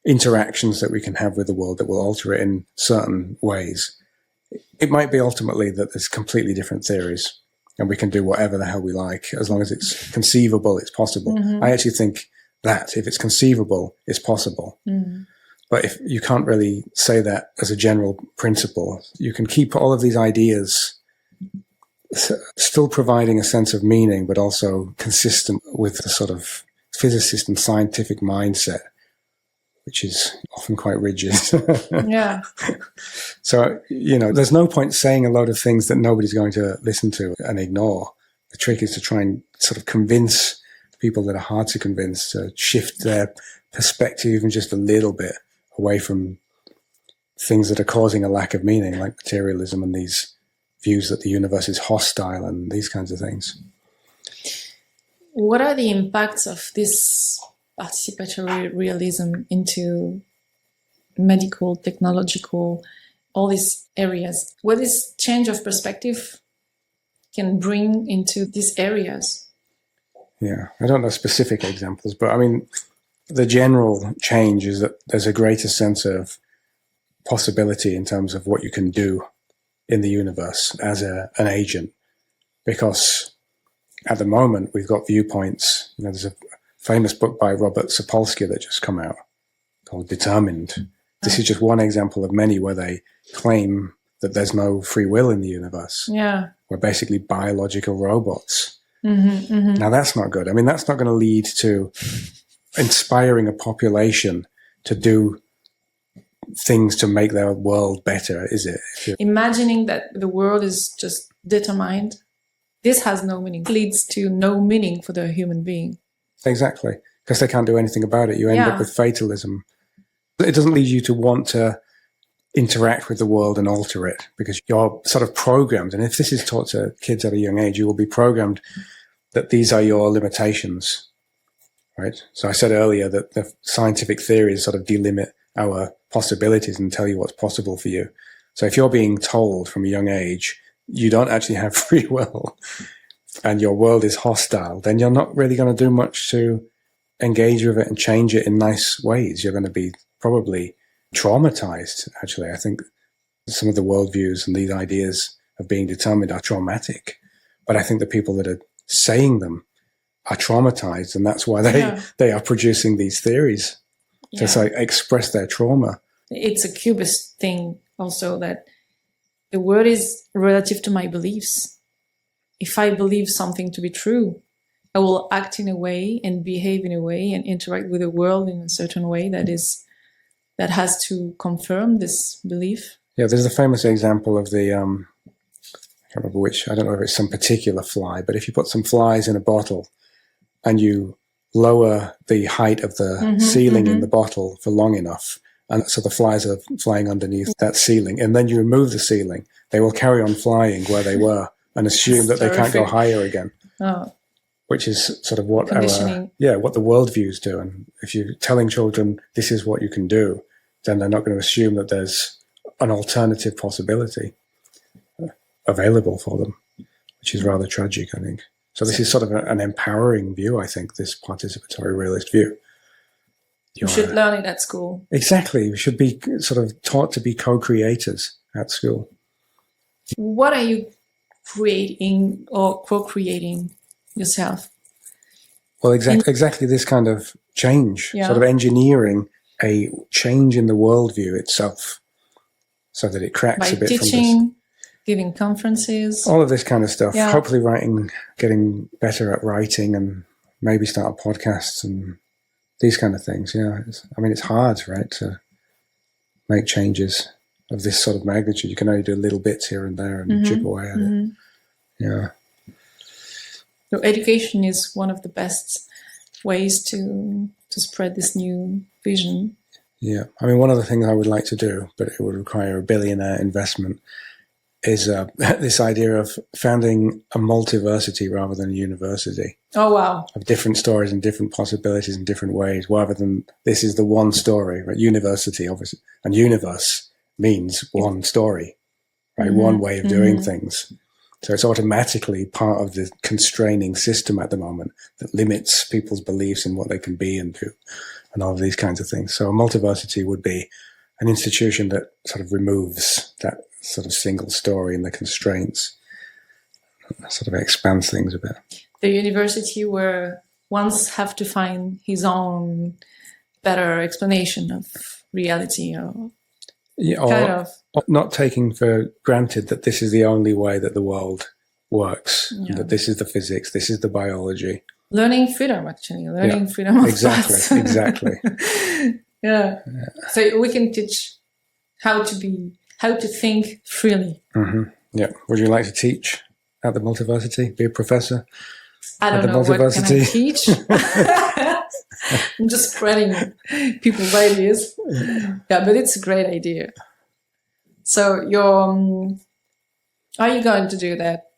interactions that we can have with the world that will alter it in certain ways. It might be ultimately that there's completely different theories and we can do whatever the hell we like as long as it's conceivable, it's possible. I actually think that if it's conceivable, it's possible. But if you can't really say that as a general principle, you can keep all of these ideas still providing a sense of meaning, but also consistent with the sort of physicist and scientific mindset, which is often quite rigid. Yeah. So, there's no point saying a load of things that nobody's going to listen to and ignore. The trick is to try and sort of convince people that are hard to convince to shift their perspective even just a little bit away from things that are causing a lack of meaning, like materialism and these views that the universe is hostile and these kinds of things. What are the impacts of this participatory realism into medical, technological, all these areas? What this change of perspective can bring into these areas? Yeah, I don't know specific examples, but I mean, the general change is that there's a greater sense of possibility in terms of what you can do in the universe as an agent. Because at the moment, we've got viewpoints. There's a famous book by Robert Sapolsky that just come out called Determined. This is just one example of many where they claim that there's no free will in the universe. Yeah. We're basically biological robots. Now, that's not good. I mean, that's not going to lead to inspiring a population to do things to make their world better, is it? Imagining that the world is just determined, this has no meaning. It leads to no meaning for the human being. Exactly, because they can't do anything about it. You end up with fatalism. It doesn't lead you to want to interact with the world and alter it, because you're sort of programmed. And if this is taught to kids at a young age, you will be programmed that these are your limitations. Right. So I said earlier that the scientific theories sort of delimit our possibilities and tell you what's possible for you. So if you're being told from a young age, you don't actually have free will and your world is hostile, then you're not really going to do much to engage with it and change it in nice ways. You're going to be probably traumatized, actually. I think some of the worldviews and these ideas of being determined are traumatic. But I think the people that are saying are traumatized, and that's why they are producing these theories to express their trauma. It's a Cubist thing also, that the word is relative to my beliefs. If I believe something to be true, I will act in a way and behave in a way and interact with the world in a certain way that has to confirm this belief. Yeah, there's a famous example of the, I can't remember which, I don't know if it's some particular fly, but if you put some flies in a bottle and you lower the height of the ceiling in the bottle for long enough, and so the flies are flying underneath that ceiling, and then you remove the ceiling, they will carry on flying where they were and assume that they can't go higher again. Oh. Which is sort of what what the worldviews do. And if you're telling children this is what you can do, then they're not going to assume that there's an alternative possibility available for them, which is rather tragic, I think. So this is sort of an empowering view, I think, this participatory realist view. You should learn it at school. Exactly. We should be sort of taught to be co-creators at school. What are you creating or co-creating yourself? Well, exactly this kind of change, sort of engineering a change in the worldview itself so that it cracks a bit teaching, from this. Giving conferences. All of this kind of stuff. Yeah. Hopefully getting better at writing and maybe start podcasts and these kind of things. Yeah. It's hard, right, to make changes of this sort of magnitude. You can only do little bits here and there and chip away at it. Yeah. So education is one of the best ways to spread this new vision. Yeah. One of the things I would like to do, but it would require a billionaire investment, is this idea of founding a multiversity rather than a university. Oh, wow. Of different stories and different possibilities in different ways, rather than this is the one story, right? University, obviously. And universe means one story, right? One way of doing things. So it's automatically part of the constraining system at the moment that limits people's beliefs in what they can be and do and all of these kinds of things. So a multiversity would be an institution that sort of removes that sort of single story and the constraints, sort of expands things a bit. The university where one's have to find his own better explanation of reality or not taking for granted that this is the only way that the world works, that this is the physics, this is the biology. Learning freedom, actually. Learning freedom of Exactly. Yeah. So we can teach how to think freely. Yeah. Would you like to teach at the multiversity? Be a professor? I don't know. What can I teach? I'm just spreading people's ideas. Yeah, but it's a great idea. So are you going to do that?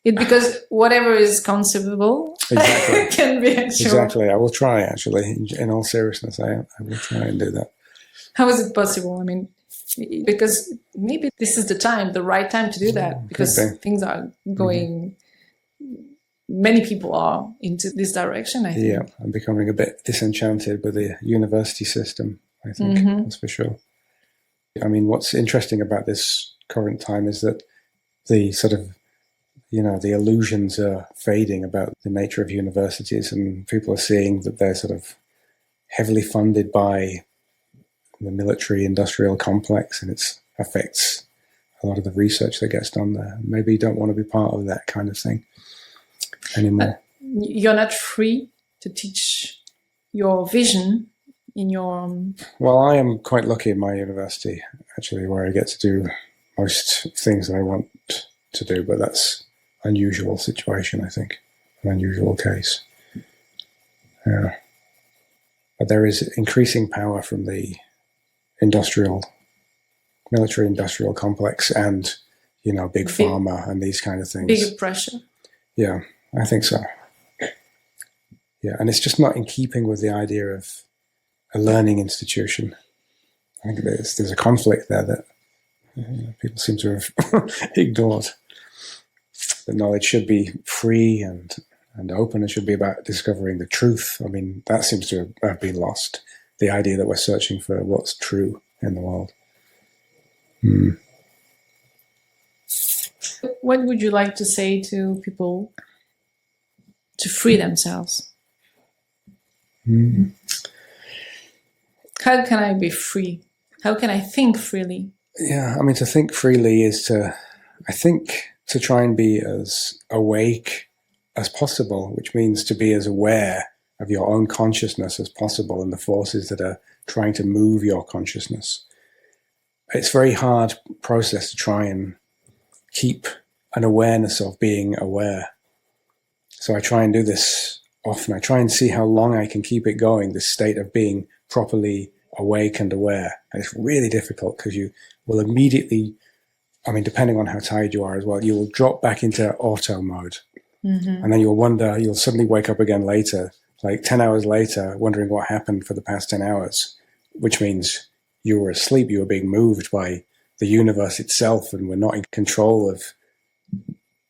Because whatever is conceivable can be actual. Exactly. I will try, actually. In all seriousness, I will try and do that. How is it possible? Because maybe this is the right time to do that, because things are going... Many people are into this direction, I think. Yeah, I'm becoming a bit disenchanted with the university system, I think, that's for sure. What's interesting about this current time is that the sort of, the illusions are fading about the nature of universities, and people are seeing that they're sort of heavily funded by the military-industrial complex, and it affects a lot of the research that gets done there. Maybe you don't want to be part of that kind of thing anymore. You're not free to teach your vision in your... Well, I am quite lucky in my university, actually, where I get to do most things that I want to do, but that's an unusual situation, I think, an unusual case. Yeah. But there is increasing power from the military-industrial complex and, big pharma and these kind of things. Bigger pressure. Yeah, I think so. Yeah, and it's just not in keeping with the idea of a learning institution. I think there's a conflict there that People seem to have ignored that knowledge should be free and open. It should be about discovering the truth. I mean, that seems to have been lost. The idea that we're searching for what's true in the world. What would you like to say to people to free themselves? How can I be free? How can I think freely? Yeah, I mean, to think freely is to try and be as awake as possible, which means to be as aware of your own consciousness as possible and the forces that are trying to move your consciousness. It's a very hard process to try and keep an awareness of being aware. So I try and do this often. I try and see how long I can keep it going, this state of being properly awake and aware. And it's really difficult because you will immediately, I mean, depending on how tired you are as well, you will drop back into auto mode. And then you'll suddenly wake up again later, like 10 hours later, wondering what happened for the past 10 hours, which means you were asleep, you were being moved by the universe itself and were not in control of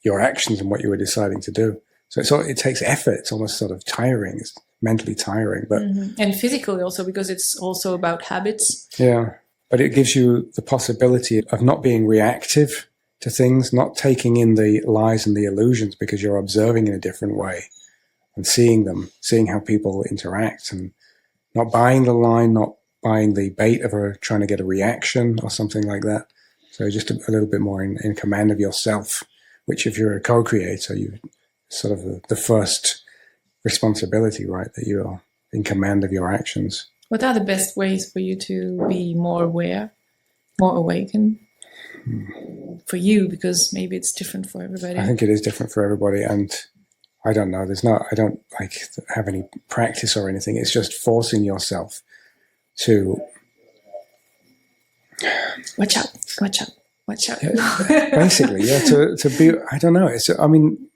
your actions and what you were deciding to do. So it takes effort. It's almost sort of tiring. It's mentally tiring. But and physically also, because it's also about habits. Yeah. But it gives you the possibility of not being reactive to things, not taking in the lies and the illusions because you're observing in a different way and seeing them, seeing how people interact and not buying the line, not buying the bait of trying to get a reaction or something like that. So just a little bit more in command of yourself, which if you're a co-creator, you sort of the first responsibility, right? That you are in command of your actions. What are the best ways for you to be more aware, more awakened? For you, because maybe it's different for everybody. I think it is different for everybody, and I don't know. I don't like have any practice or anything. It's just forcing yourself to watch out. Yeah, basically, yeah. To be, I don't know. I mean,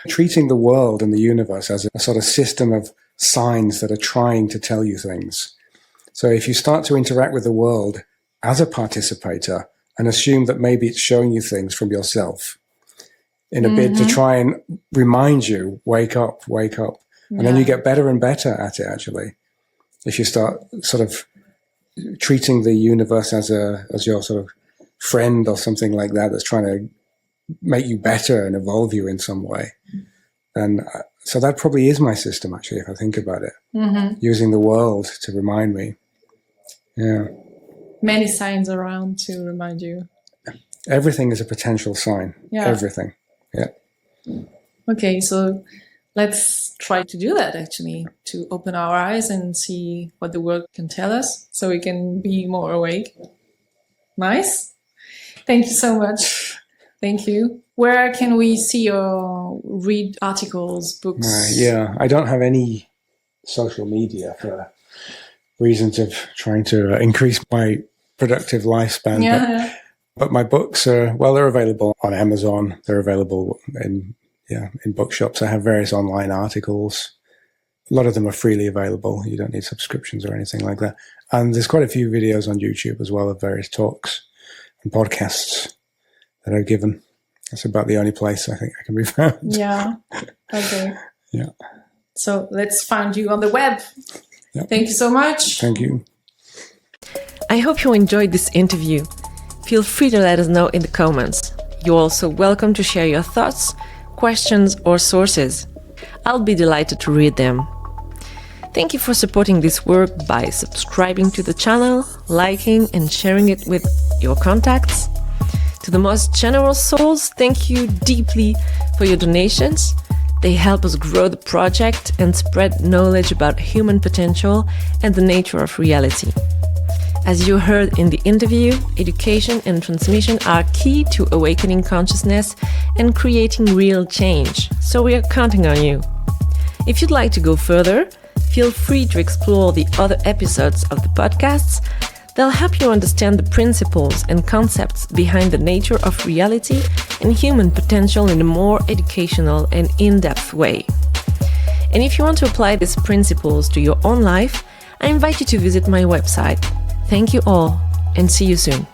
treating the world and the universe as a sort of system of signs that are trying to tell you things. So if you start to interact with the world as a participator and assume that maybe it's showing you things from yourself in a bid to try and remind you, wake up. And then you get better and better at it, actually. If you start sort of treating the universe as your sort of friend or something like that, that's trying to make you better and evolve you in some way. And so that probably is my system, actually, if I think about it. Using the world to remind me. Yeah. Many signs around to remind you. Everything is a potential sign. Yeah. Everything. Yeah. Okay, so let's try to do that, actually, to open our eyes and see what the world can tell us so we can be more awake. Nice. Thank you so much. Thank you. Where can we see or read articles, books? Yeah, I don't have any social media for reasons of trying to increase my productive lifespan. Yeah. But my books are, well, they're available on Amazon. They're available in bookshops. I have various online articles. A lot of them are freely available. You don't need subscriptions or anything like that. And there's quite a few videos on YouTube as well of various talks and podcasts that I've given. That's about the only place I think I can be found. Yeah. Okay. Yeah. So let's find you on the web. Yep. Thank you so much. Thank you. I hope you enjoyed this interview. Feel free to let us know in the comments. You're also welcome to share your thoughts, questions, or sources. I'll be delighted to read them. Thank you for supporting this work by subscribing to the channel, liking and sharing it with your contacts. To the most generous souls, thank you deeply for your donations. They help us grow the project and spread knowledge about human potential and the nature of reality. As you heard in the interview, education and transmission are key to awakening consciousness and creating real change, so we are counting on you. If you'd like to go further, feel free to explore the other episodes of the podcasts. They'll help you understand the principles and concepts behind the nature of reality and human potential in a more educational and in-depth way. And if you want to apply these principles to your own life, I invite you to visit my website. Thank you all, and see you soon.